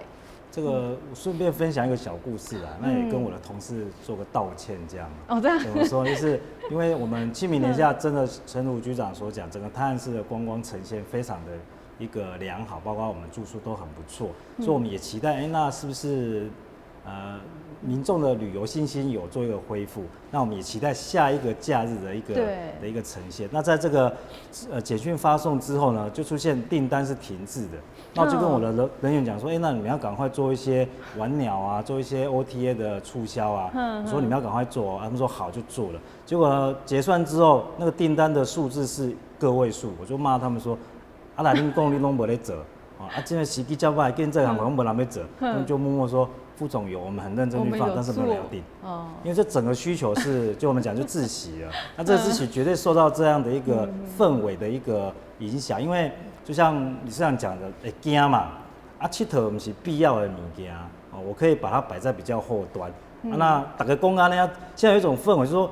这个顺便分享一个小故事啊，那也跟我的同事做个道歉，这样。这样。怎么说？就是因为我们清明年假真的，诚如局长所讲，整个泰安市的观光呈现非常的一个良好，包括我们住宿都很不错，所以我们也期待，那是不是民众的旅游信心有做一个恢复？那我们也期待下一个假日的一个呈现。那在这个简讯发送之后呢，就出现订单是停滞的。那我就跟我的人员讲说，那你们要赶快做一些晚鸟啊，做一些 OTA 的促销啊。我说你们要赶快做，他们说好就做了。结果结算之后，那个订单的数字是个位数，我就骂他们说，来恁讲你拢无咧做，这个时机较歹，跟这行我拢无人要做，他们就默默说。副总有，我们很认真去放，但是没有聊定。因为这整个需求是，就我们讲就窒息了。那这个窒息绝对受到这样的一个氛围的一个影响，因为就像理事长讲的，惊嘛，佚佗不是必要的物件我可以把它摆在比较后端。那大家讲啊，现在有一种氛围，就是说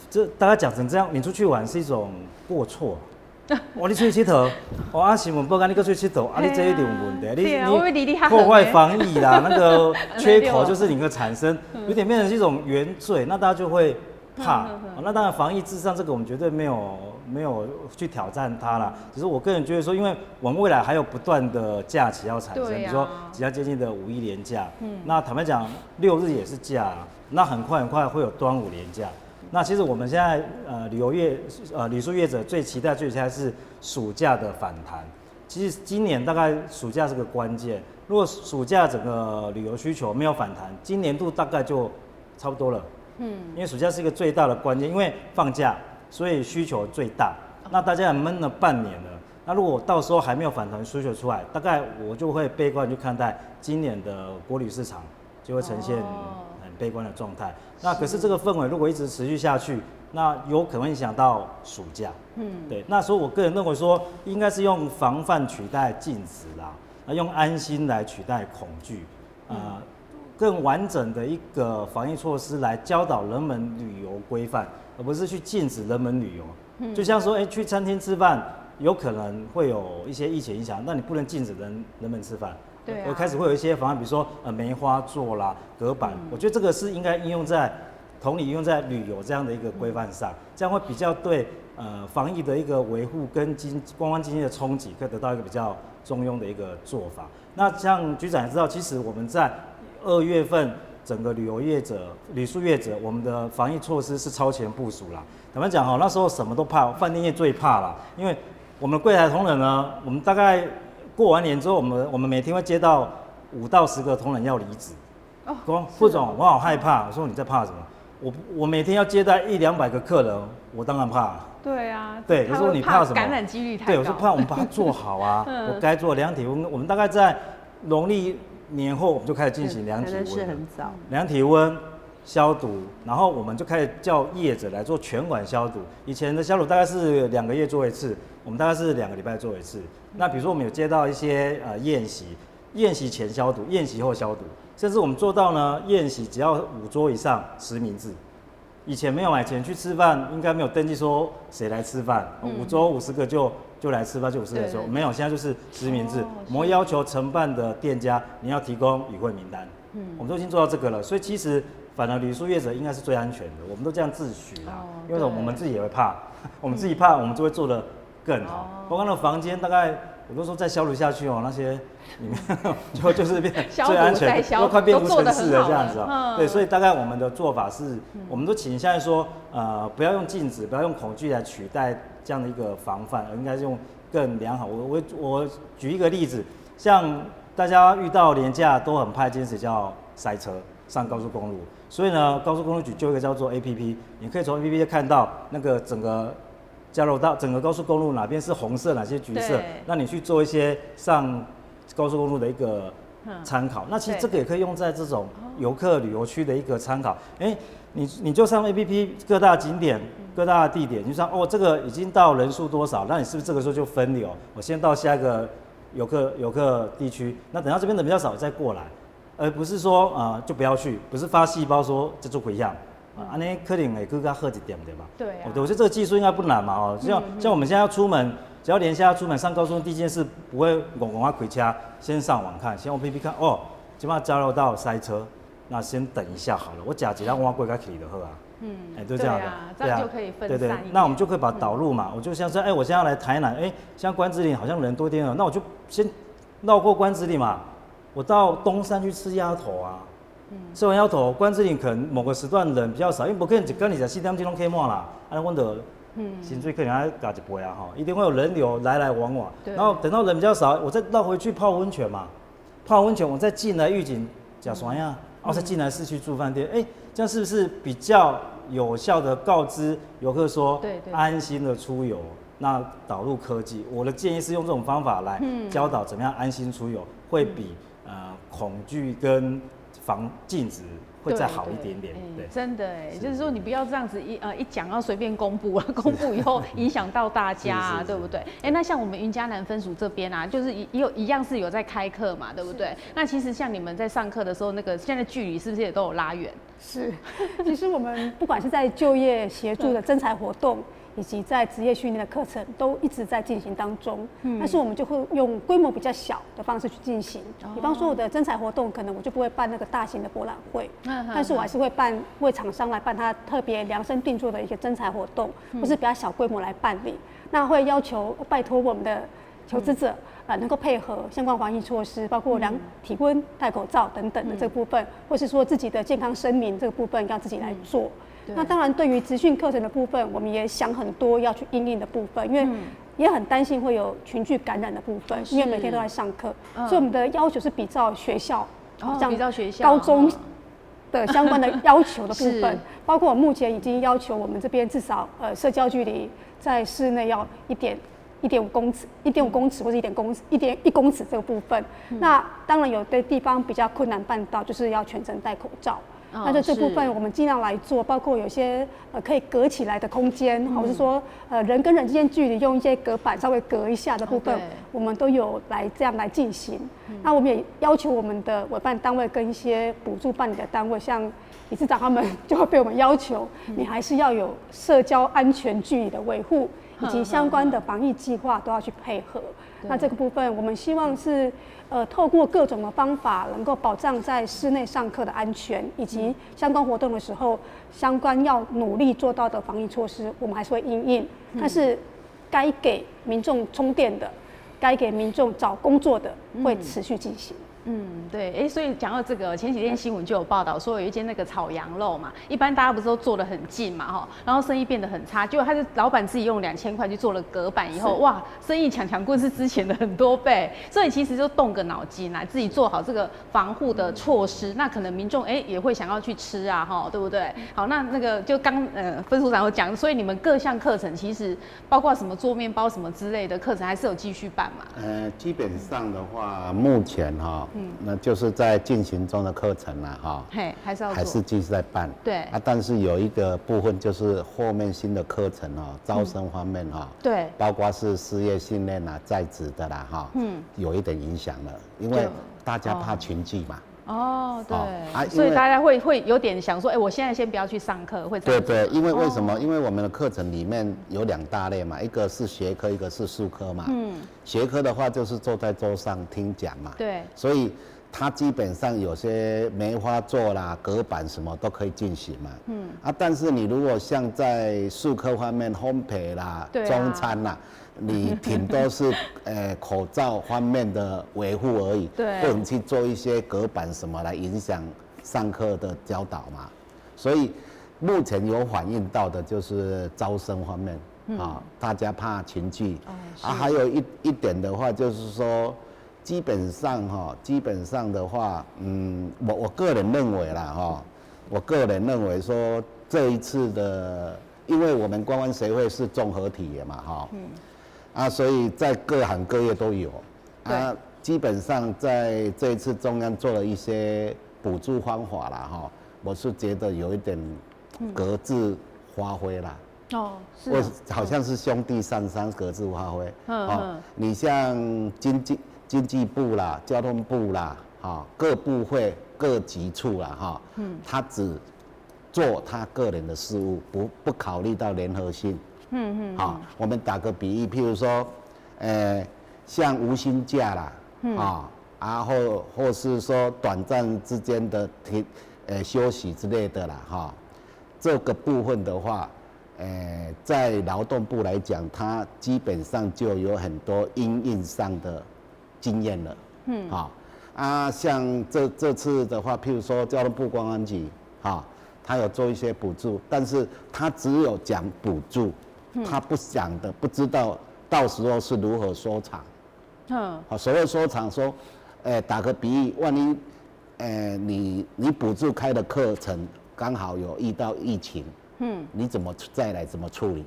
这大家讲成这样，你出去玩是一种过错。哇！你出去佚佗，哦啊新闻报讲你搁出去佚佗，啊你这一定有问题，你破坏防疫啦，那个缺口就是你的产生，有点变成是一种原罪，那大家就会怕。那当然防疫至上这个我们绝对没有去挑战它啦，只是我个人觉得说，因为我们未来还有不断的假期要产生，比如说即将接近的5一连假，那坦白讲6日也是假，那很快会有端午连假。那其实我们现在旅宿业者最期待是暑假的反弹。其实今年大概暑假是个关键，如果暑假整个旅游需求没有反弹，今年度大概就差不多了。因为暑假是一个最大的关键，因为放假，所以需求最大。那大家也闷了半年了，那如果到时候还没有反弹需求出来，大概我就会悲观去看待今年的国旅市场就会呈现很悲观的状态。那可是这个氛围如果一直持续下去，那有可能影响到暑假。对。那所以我个人认为说，应该是用防范取代禁止啦，用安心来取代恐惧，更完整的一个防疫措施来教导人们旅游规范，而不是去禁止人们旅游。就像说，去餐厅吃饭，有可能会有一些疫情影响，那你不能禁止人们吃饭。对、我开始会有一些方案，比如说梅花座啦、隔板，我觉得这个是应该应用在旅游这样的一个规范上，这样会比较对防疫的一个维护跟观光经济的冲击，可以得到一个比较中庸的一个做法。那像局长也知道，其实我们在2月份整个旅宿业者，我们的防疫措施是超前部署啦。坦白讲那时候什么都怕，饭店业最怕啦，因为我们柜台同仁呢，我们大概过完年之后，我们每天会接到5到10个同仁要离职。说副总，我好害怕。我说你在怕什么？我每天要接待100-200个客人，我当然怕。对啊。对，我说你怕什么？感染几率太高。对，我说怕我们把它做好啊。我该做量体温，我们大概在农历年后我们就开始进行量体温。真的是很早。量体温、消毒，然后我们就开始叫业者来做全馆消毒。以前的消毒大概是2个月做一次，我们大概是2个礼拜做一次。那比如说我们有接到一些宴席前消毒，宴席后消毒，甚至我们做到呢，宴席只要5桌以上实名制。以前没有买钱去吃饭，应该没有登记说谁来吃饭，5桌50个就来吃饭，就50个说没有，现在就是实名制。我们要求承办的店家你要提供与会名单，我们都已经做到这个了，所以其实反而旅宿业者应该是最安全的，我们都这样自诩啦，因为我们自己也会怕，我们自己怕，我们就会做得更好。包括那个房间，大概我都说再消毒下去那些里面就是变最安全，都快变无尘室了这样子对，所以大概我们的做法是，我们都倾向于说，不要用禁止，不要用恐惧来取代这样的一个防范，而应该是用更良好。我举一个例子，像大家遇到连假都很怕一件事叫塞车，上高速公路，所以呢，高速公路局就有一个叫做 APP， 你可以从 APP 看到那个整个交流道、整个高速公路哪边是红色，哪些橘色，那你去做一些上高速公路的一个参考。那其实这个也可以用在这种游客旅游区的一个参考。你就上 APP 各大景点、各大地点，你就上这个已经到人数多少，那你是不是这个时候就分流？我先到下一个游客地区，那等到这边人比较少再过来，而不是说就不要去，不是发细胞说这做回样。安尼可能会更加好一点，对吧？对啊。我觉得这个技术应该不难嘛像我们现在要出门，只要连下出门上高速第一件事不会拱开车，先上网看，先用 APP 看今晚交流道塞车，那先等一下好了，我假几辆挖过来去就好啊。就这样的，这样就可以分散一点。那我们就可以把导入嘛，我就像说，我现在要来台南，现在关子岭好像人多一点了，那我就先绕过关子岭嘛，我到东山去吃鸭头啊。吃完鸭头，关子岭可能某个时段人比较少，因为不可能跟24点钟可以满啦。我就薪水可能要加一倍啊一定会有人流来来往往。然后等到人比较少，我再绕回去泡温泉嘛。泡温泉，我再进来玉井假酸呀，然后再进来市区住饭店。这样是不是比较有效的告知游客说安心的出游？那导入科技，我的建议是用这种方法来教导怎么样安心出游，会比恐惧跟防禁止会再好一点点。对，真的就是说你不要这样子一讲要随便公布了，公布以后影响到大家，对不对？那像我们云嘉南分署这边啊，就是一样是有在开课嘛，对不对？那其实像你们在上课的时候，那个现在距离是不是也都有拉远？是，其实我们不管是在就业协助的征才活动，以及在职业训练的课程，都一直在进行当中。但是我们就会用规模比较小的方式去进行。比方说我的征才活动，可能我就不会办那个大型的博览会，但是我还是会为厂商来办他特别量身定做的一个征才活动，或是比较小规模来办理。那会要求拜托我们的求职者能够配合相关防疫措施，包括量体温、戴口罩等等的这个部分，或是说自己的健康声明这个部分要自己来做。那当然，对于职训课程的部分，我们也想很多要去因应的部分，因为也很担心会有群聚感染的部分，因为每天都在上课，所以我们的要求是比照学校，比照学校高中的相关的要求的部分，包括我目前已经要求我们这边至少社交距离在室内要1.5公尺或者1公尺这个部分。那当然有的地方比较困难办到，就是要全程戴口罩。那这部分我们尽量来做，包括有些可以隔起来的空间，或是说人跟人之间距离用一些隔板稍微隔一下的部分，我们都有这样来进行。那我们也要求我们的委办单位跟一些补助办理的单位，像理事长他们就会被我们要求，你还是要有社交安全距离的维护，以及相关的防疫计划都要去配合。那这个部分我们希望是透过各种的方法，能够保障在室内上课的安全，以及相关活动的时候，相关要努力做到的防疫措施，我们还是会因应。但是该给民众充电的，该给民众找工作的，会持续进行。对，所以讲到这个，前几天新闻就有报道说有一间那个炒羊肉嘛，一般大家不是都坐得很近嘛，然后生意变得很差，结果他就老板自己用2000块去做了隔板以后，哇，生意强棍是之前的很多倍，所以其实就动个脑筋来自己做好这个防护的措施，那可能民众也会想要去吃啊，对不对？好，那个就刚分署长有讲，所以你们各项课程其实包括什么做面包什么之类的课程，还是有继续办嘛？基本上的话，目前那就是在进行中的课程啦，还是继续在办。对但是有一个部分就是后面新的课程招生方面对，包括是失业训练啦、在职的啦有一点影响了，因为大家怕群聚嘛。对，所以大家会有点想说，我现在先不要去上课，会这样。对，因为为什么？因为我们的课程里面有2大类嘛，一个是学科，一个是术科嘛。学科的话就是坐在桌上听讲嘛。对，所以它基本上有些梅花座啦、隔板什么都可以进行嘛。但是你如果像在术科方面，烘焙啦、中餐啦。你顶多是口罩方面的维护而已，不能去做一些隔板什么来影响上课的教导嘛。所以目前有反映到的就是招生方面大家怕群聚还有一点的话就是说，基本上的话，我个人认为啦我个人认为说这一次的，因为我们观光协会是综合体的嘛所以在各行各业都有基本上在这一次中央做了一些补助方法啦我是觉得有一点各自发挥啦是好像是兄弟上山各自发挥你像经济部啦、交通部啦各部会各级处啦他只做他个人的事务，不考虑到联合性。我们打个比喻，譬如说，像无薪假啦，或是说短暂之间的休息之类的啦，这个部分的话，在劳动部来讲，它基本上就有很多因应上的经验了，像这次的话，譬如说交通部观光局，他有做一些补助，但是他只有讲补助。他不想的，不知道到时候是如何收场。所谓收场说，打个比喻，万一，你补助开的课程刚好有遇到疫情，你怎么处理？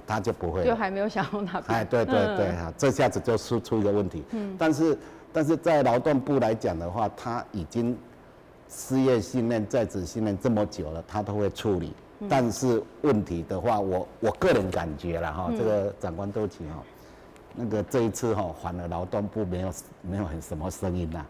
他就不会了，就还没有想到那边。对，这下子就出一个问题。但是在劳动部来讲的话，他已经失业训练、在职训练这么久了，他都会处理。但是问题的话，我个人感觉啦哈，这个长官对不起哈，那个这一次哈，反而劳动部没有很什么声音啦。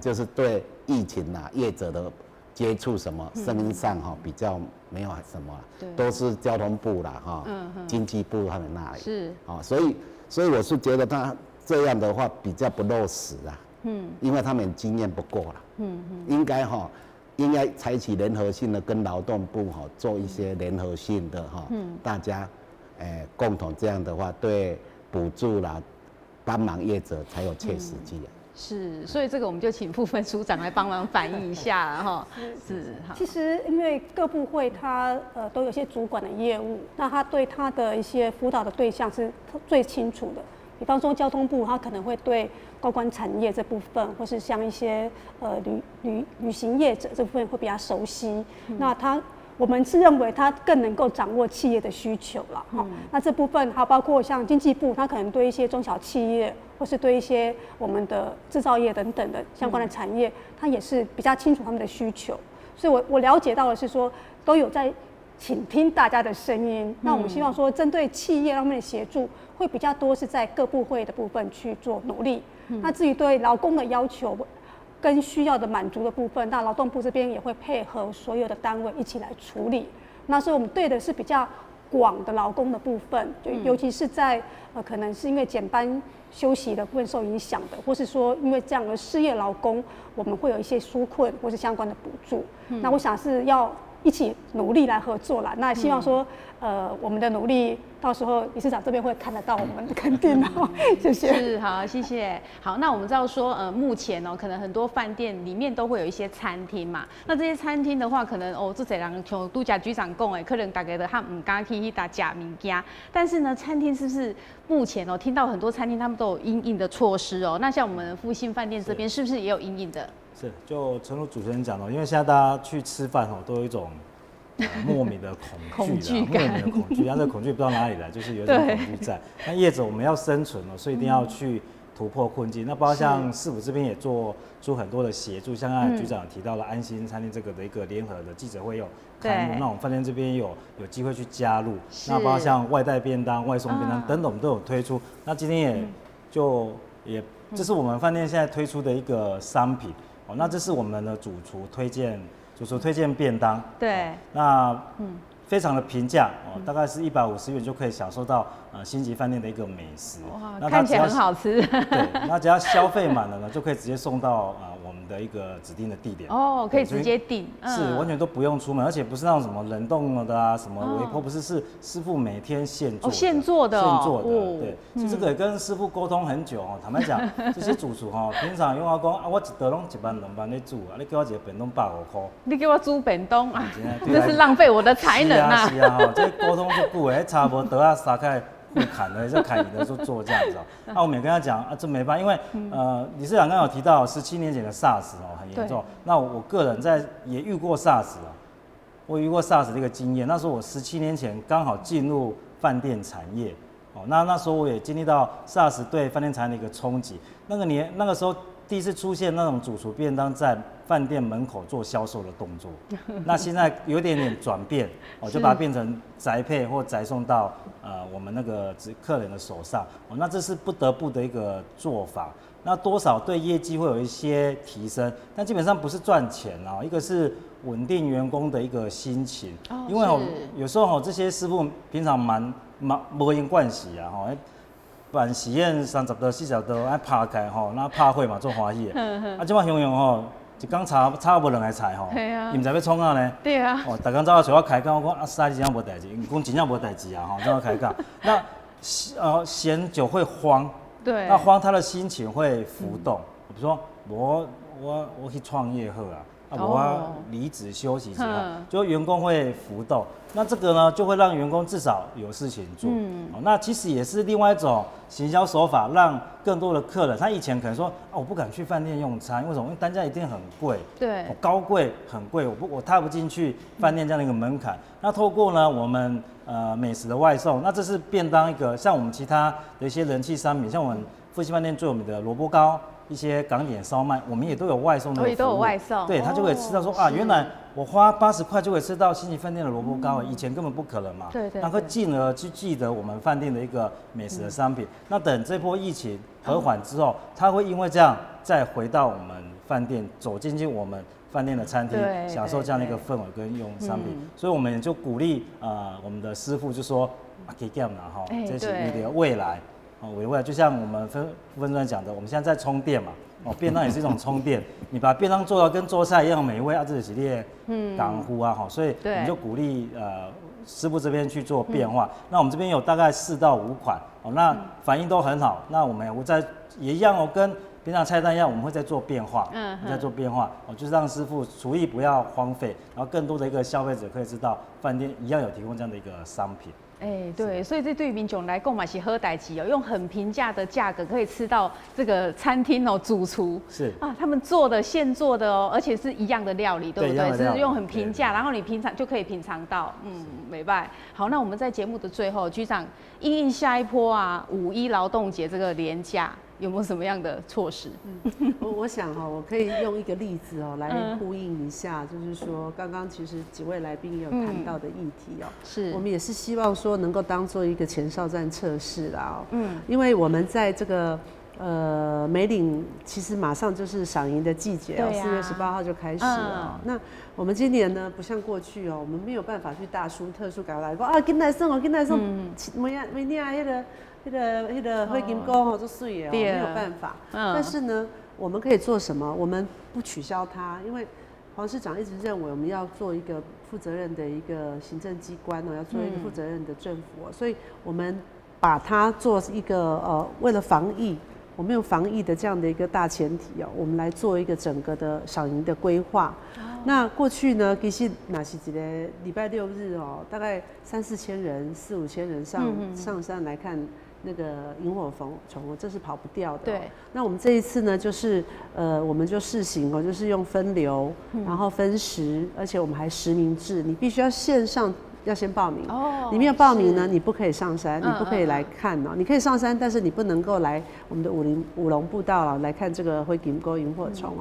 就是对疫情啦、业者的接触什么声音上哈比较没有什么，都是交通部啦哈，经济部他们那里是所以我是觉得他这样的话比较不落实啊。因为他们经验不够了。应该采取联合性的跟劳动部做一些联合性的大家共同这样的话，对补助啦、帮忙业者才有切实际啊。是，所以这个我们就请副分署长来帮忙反映一下了哈。是，好。其实因为各部会它都有些主管的业务，那他对他的一些辅导的对象是最清楚的。比方说交通部，他可能会对高观产业这部分，或是像一些旅行业者这部分会比较熟悉。那我们是认为他更能够掌握企业的需求了哈。那这部分还包括像经济部，他可能对一些中小企业，或是对一些我们的制造业等等的相关的产业，他也是比较清楚他们的需求。所以我了解到的是说，都有在倾听大家的声音。那我们希望说，针对企业方面的协助，会比较多是在各部会的部分去做努力。那至于对劳工的要求跟需要的满足的部分，那劳动部这边也会配合所有的单位一起来处理。那所以我们对的是比较广的劳工的部分，就尤其是在可能是因为减班休息的部分受影响的，或是说因为这样的失业劳工，我们会有一些纾困或是相关的补助。那我想是要一起努力来合作啦。那希望说，我们的努力到时候理事长这边会看得到我们的肯定哦。谢谢。是，好，谢谢。好，那我们知道说，目前可能很多饭店里面都会有一些餐厅嘛。那这些餐厅的话，可能这些人像度假局长讲的，可能大家都他唔敢去打假物件。但是呢，餐厅是不是目前听到很多餐厅他们都有因应的措施哦？那像我们复兴饭店这边是不是也有因应的？是，就诚如主持人讲的，因为现在大家去吃饭都有一种莫名的恐惧啦，莫名的恐惧，但这恐惧不知道哪里来，就是有一种恐惧在。那业者我们要生存所以一定要去突破困境。那包括像市府这边也做出很多的协助，像刚才局长提到了安心餐厅这个的一个联合的记者会有开幕，那我们饭店这边有机会去加入。那包括像外带便当、外送便当等等，我们都有推出。那今天这是我们饭店现在推出的一个商品。那这是我们的主厨推荐便当，对，那非常的平价大概是150元就可以享受到星级饭店的一个美食。哇，看起来很好吃。对，那只要消费满了呢，就可以直接送到我们的一个指定的地点。可以直接订，是完全都不用出门，而且不是那种什么冷冻的啊，什么微波，不是，是师傅每天现做的。现做的。对，所以这个也跟师傅沟通很久坦白讲，这些主厨平常因为我讲我一道拢1万2万在煮你给我一个便当150块，你给我煮便当啊，这是浪费我的才能啊！是啊，这沟通就不会差不多撒开互砍了，再砍你的做这样子我们也跟他讲这没办法，因为理事长刚刚有提到17年前的 SARS 很严重。那我个人也遇过 SARS 我遇过 SARS 的一个经验。那时候我17年前刚好进入饭店产业那时候我也经历到 SARS 对饭店产业的一个冲击。那个时候第一次出现那种主厨便当在饭店门口做销售的动作，那现在有点转变就把它变成宅配或宅送到我们那个客人的手上那这是不得不的一个做法。那多少对业绩会有一些提升，但基本上不是赚钱一个是稳定员工的一个心情，因为有时候这些师傅平常无因惯习办喜宴30道40道爱拍开那拍会嘛做欢喜的即摆形容一天炒无2个菜伊唔知要创啊呢。对啊。大家走来找我开讲，我讲师真正无代志，伊讲真正无代志怎么开讲？那嫌久会慌，对，那慌他的心情会浮动。比如说我去创业好我离职休息之后，就员工会浮动。那这个呢，就会让员工至少有事情做。那其实也是另外一种行销手法，让更多的客人，他以前可能说我不敢去饭店用餐，为什么？因为单价一定很贵，对，高贵很贵，我踏不进去饭店这样的一个门槛。那透过呢我们美食的外送，那这是便当一个，像我们其他的一些人气商品，像我们复兴饭店最有名的萝卜糕一些港点烧麦，我们也都有外送的服务，也都有外送，对他就可以吃到说啊，原来我花80块就可以吃到星级饭店的萝卜糕，以前根本不可能嘛。对对。那会进而去记得我们饭店的一个美食的商品。那等这波疫情和缓之后，他会因为这样再回到我们饭店，走进去我们饭店的餐厅，享受这样的一个氛围跟用商品。所以我们就鼓励我们的师傅就说，可以这样拿哈，这是你的未来。未来就像我们分专讲的，我们现在在充电嘛，便当也是一种充电。你把便当做到跟做菜一样美味啊，这是你的港呼啊，所以我们就鼓励师傅这边去做变化。那我们这边有大概4到5款，那反应都很好。那我们也一样跟平常菜单一样，我们会再做变化，再做变化，就是让师傅厨艺不要荒废，然后更多的一个消费者可以知道饭店一样有提供这样的一个商品。对，所以这对于民众来购买是好代志哦，用很平价的价格可以吃到这个餐厅主厨是啊，他们做的现做的哦，而且是一样的料理，对不对？是用很平价，然后你平常就可以品尝到，没办。好，那我们在节目的最后，局长因应下一波5·1劳动节这个连假，有没有什么样的措施？我想我可以用一个例子来呼应一下，就是说刚刚其实几位来宾也有谈到的议题是我们也是希望说能够当做一个前哨站测试啦因为我们在这个梅岭其实马上就是赏萤的季节4月18号就开始了那我们今年呢不像过去我们没有办法去大书特书搞来说啊，今来送今来送，每年那个灰金菇都水的没有办法。但是呢，我们可以做什么？我们不取消它，因为黄市长一直认为我们要做一个负责任的一个行政机关要做一个负责任的政府所以我们把它做一个为了防疫。我们用防疫的这样的一个大前提我们来做一个整个的赏萤的规划。那过去呢，其实那是一个礼拜6日大概3-4千人、4-5千人上山来看那个萤火虫，这是跑不掉的。对。那我们这一次呢，就是我们就试行就是用分流，然后分时，而且我们还实名制，你必须要线上。要先报名你没有报名呢，你不可以上山，你不可以来看你可以上山，但是你不能够来我们的五龙步道来看这个灰金菇萤火虫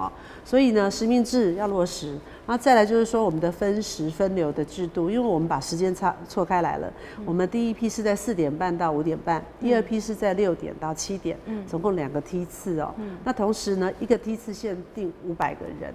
所以呢，实名制要落实，然后再来就是说我们的分时分流的制度，因为我们把时间错开来了，我们第一批是在4点半到5点半，第二批是在6点到7点，总共2个梯次那同时呢，一个梯次限定500个人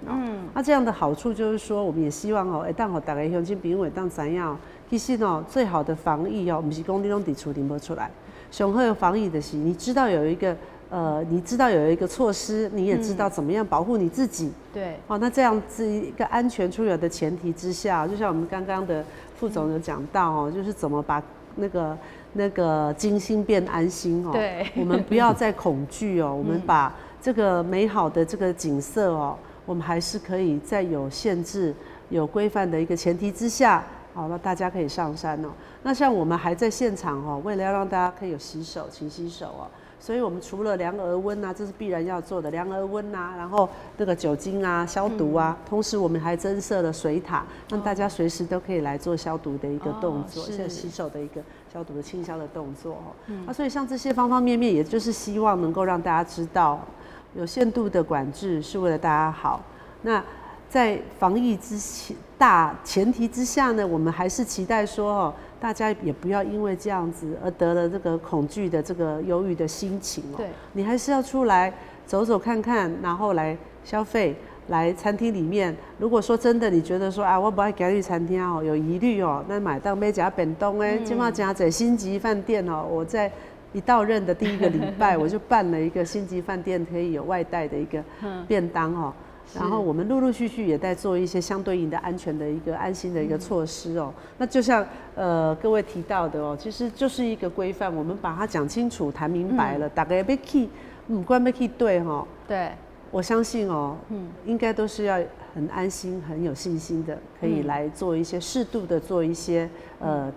那这样的好处就是说，我们也希望当大家乡亲朋友当知影其实最好的防疫不是说你都在厝里没出来，最好的防疫的是你知道有一个措施，你也知道怎么样保护你自己。对。那这样子一个安全出游的前提之下，就像我们刚刚的副总有讲到就是怎么把那个惊心变安心对。我们不要再恐惧我们把这个美好的这个景色我们还是可以在有限制、有规范的一个前提之下。那大家可以上山那像我们还在现场为了要让大家可以有勤洗手所以我们除了量额温这是必然要做的，量额温然后这个酒精消毒同时我们还增设了水塔，让大家随时都可以来做消毒的一个动作，现在洗手的一个消毒的清消的动作所以像这些方方面面，也就是希望能够让大家知道，有限度的管制是为了大家好。那在防疫大前提之下呢，我们还是期待说大家也不要因为这样子而得了这个恐惧的这个忧郁的心情对，你还是要出来走走看看，然后来消费，来餐厅里面。如果说真的你觉得说我不爱去餐厅有疑虑那买到买夹便当今嘛加在星级饭店我在一到任的第一个礼拜我就办了一个星级饭店可以有外带的一个便当然后我们陆陆续续也在做一些相对应的安全的一个安心的一个措施那就像各位提到的其实就是一个规范，我们把它讲清楚、谈明白了，大家要去，不管要去对对，我相信应该都是要很安心、很有信心的，可以来做一些适度的做一些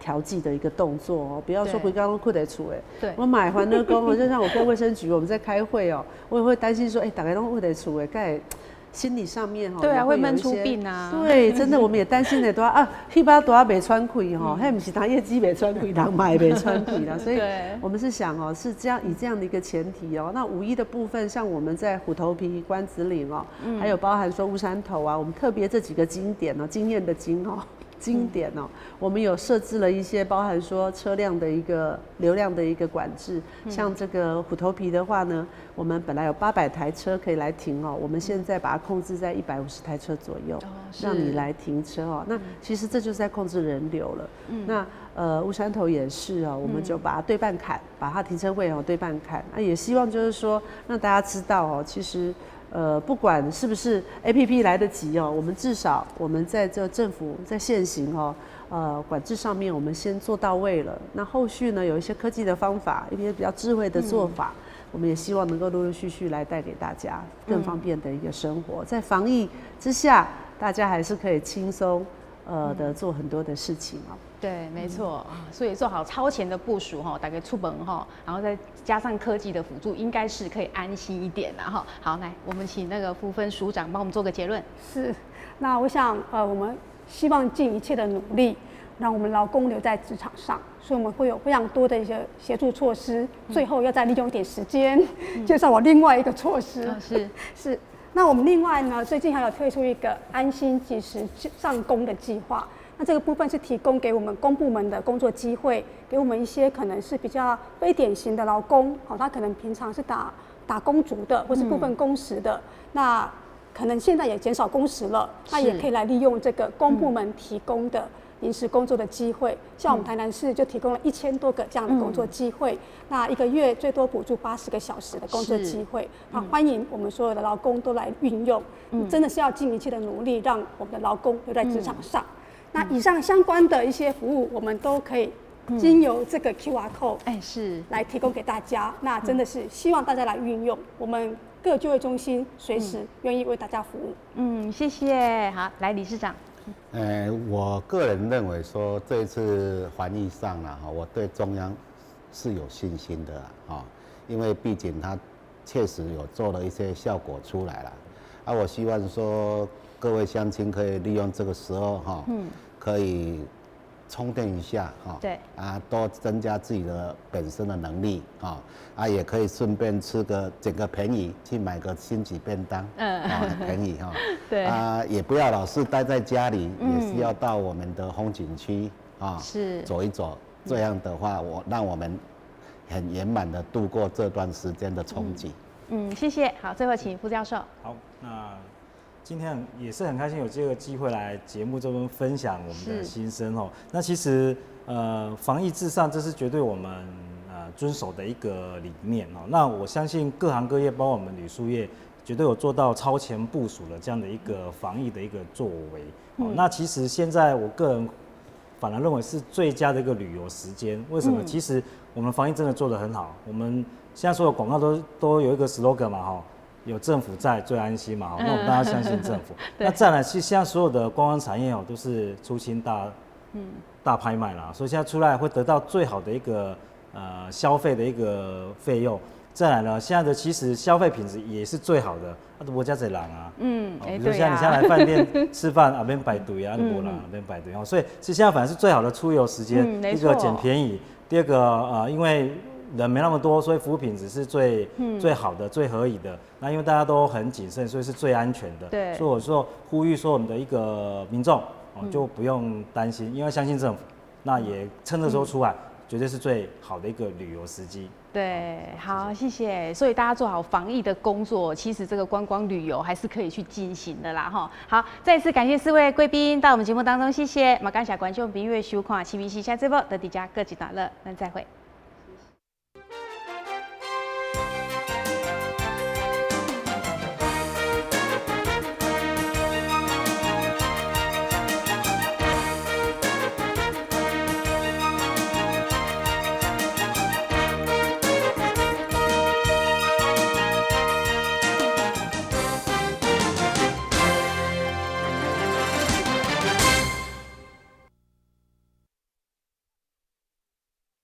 调剂的一个动作不要说规刚刚困在厝对，我买环乐工就像我跟卫生局我们在开会我也会担心说大家都困在厝该心理上面哈，对啊，会有一闷出些病啊。对，真的我们也担心的多啊，一般多没穿开哈，还不是他业绩没穿开，人买没穿开啦，所以我们是想哦，是这样以这样的一个前提哦，那5·1的部分，像我们在虎头皮、关子岭哦，还有包含说乌山头啊，我们特别这几个景点哦，经验的经哦。经典哦，我们有设置了一些包含说车辆的一个流量的一个管制，像这个虎头皮的话呢，我们本来有800台车可以来停哦，我们现在把它控制在150台车左右，让你来停车哦。那其实这就是在控制人流了。那乌山头也是哦，我们就把它对半砍，把它停车位哦对半砍，那也希望就是说让大家知道哦，其实。不管是不是 APP 来得及哦，我们至少我们在这政府在现行哦，管制上面我们先做到位了。那后续呢，有一些科技的方法，一些比较智慧的做法，我们也希望能够陆陆续续来带给大家更方便的一个生活。在防疫之下，大家还是可以轻松的做很多的事情哦。对，没错，所以做好超前的部署哈，大概出门哈，然后再加上科技的辅助，应该是可以安心一点啦哈。好，来，我们请那个福芬署长帮我们做个结论。是，那我想我们希望尽一切的努力，让我们劳工留在职场上，所以我们会有非常多的一些协助措施。最后要再利用一点时间，介绍我另外一个措施。是。那我们另外呢，最近还有推出一个安心及时上工的计划。那这个部分是提供给我们公部门的工作机会，给我们一些可能是比较非典型的劳工，他可能平常是打工族的，或是部分工时的，那可能现在也减少工时了，那也可以来利用这个公部门提供的临时工作的机会。像我们台南市就提供了1000多个这样的工作机会，那1个月最多补助80个小时的工作机会。那欢迎我们所有的劳工都来运用，真的是要尽一切的努力，让我们的劳工留在职场上。那以上相关的一些服务，我们都可以经由这个 QR code 是来提供给大家。那真的是希望大家来运用，我们各就业中心随时愿意为大家服务。谢谢。好，来理事长。我个人认为说这一次防疫上啦，我对中央是有信心的啦，因为毕竟它确实有做了一些效果出来了。我希望说各位乡亲可以利用这个时候可以充电一下对多增加自己的本身的能力也可以顺便捡个便宜去买个星级便当很便宜对也不要老是待在家里，也是要到我们的风景区是走一走，这样的话让我们很圆满的度过这段时间的冲击。谢谢。好，最后请副教授。好，那今天也是很开心有这个机会来节目中分享我们的心声哦。那其实防疫至上，这是绝对我们遵守的一个理念哦。那我相信各行各业，包括我们旅宿业，绝对有做到超前部署的这样的一个防疫的一个作为。那其实现在我个人反而认为是最佳的一个旅游时间。为什么？其实我们防疫真的做得很好。我们现在所有广告都有一个 slogan 嘛有政府在最安心嘛，那我们大家相信政府。那再来，其实现在所有的观光产业都是出清大拍卖啦，所以现在出来会得到最好的一个消费的一个费用。再来呢，现在的其实消费品质也是最好的，我家这人比如说像你现在来饭店吃饭边排队啊，没人边排队所以其实现在反而是最好的出游时间。一个捡便宜，第二个因为人没那么多，所以服务品质是最好的、最合理的。那因为大家都很谨慎，所以是最安全的。对，所以我说呼吁说我们的一个民众就不用担心，因为相信政府，那也趁这时候出来，绝对是最好的一个旅游时机。对，好，谢谢。所以大家做好防疫的工作，其实这个观光旅游还是可以去进行的啦哈。好，再次感谢4位贵宾到我们节目当中，谢谢。马感谢观众朋友收看《CBC 下节目》的底下各级段落，那再会。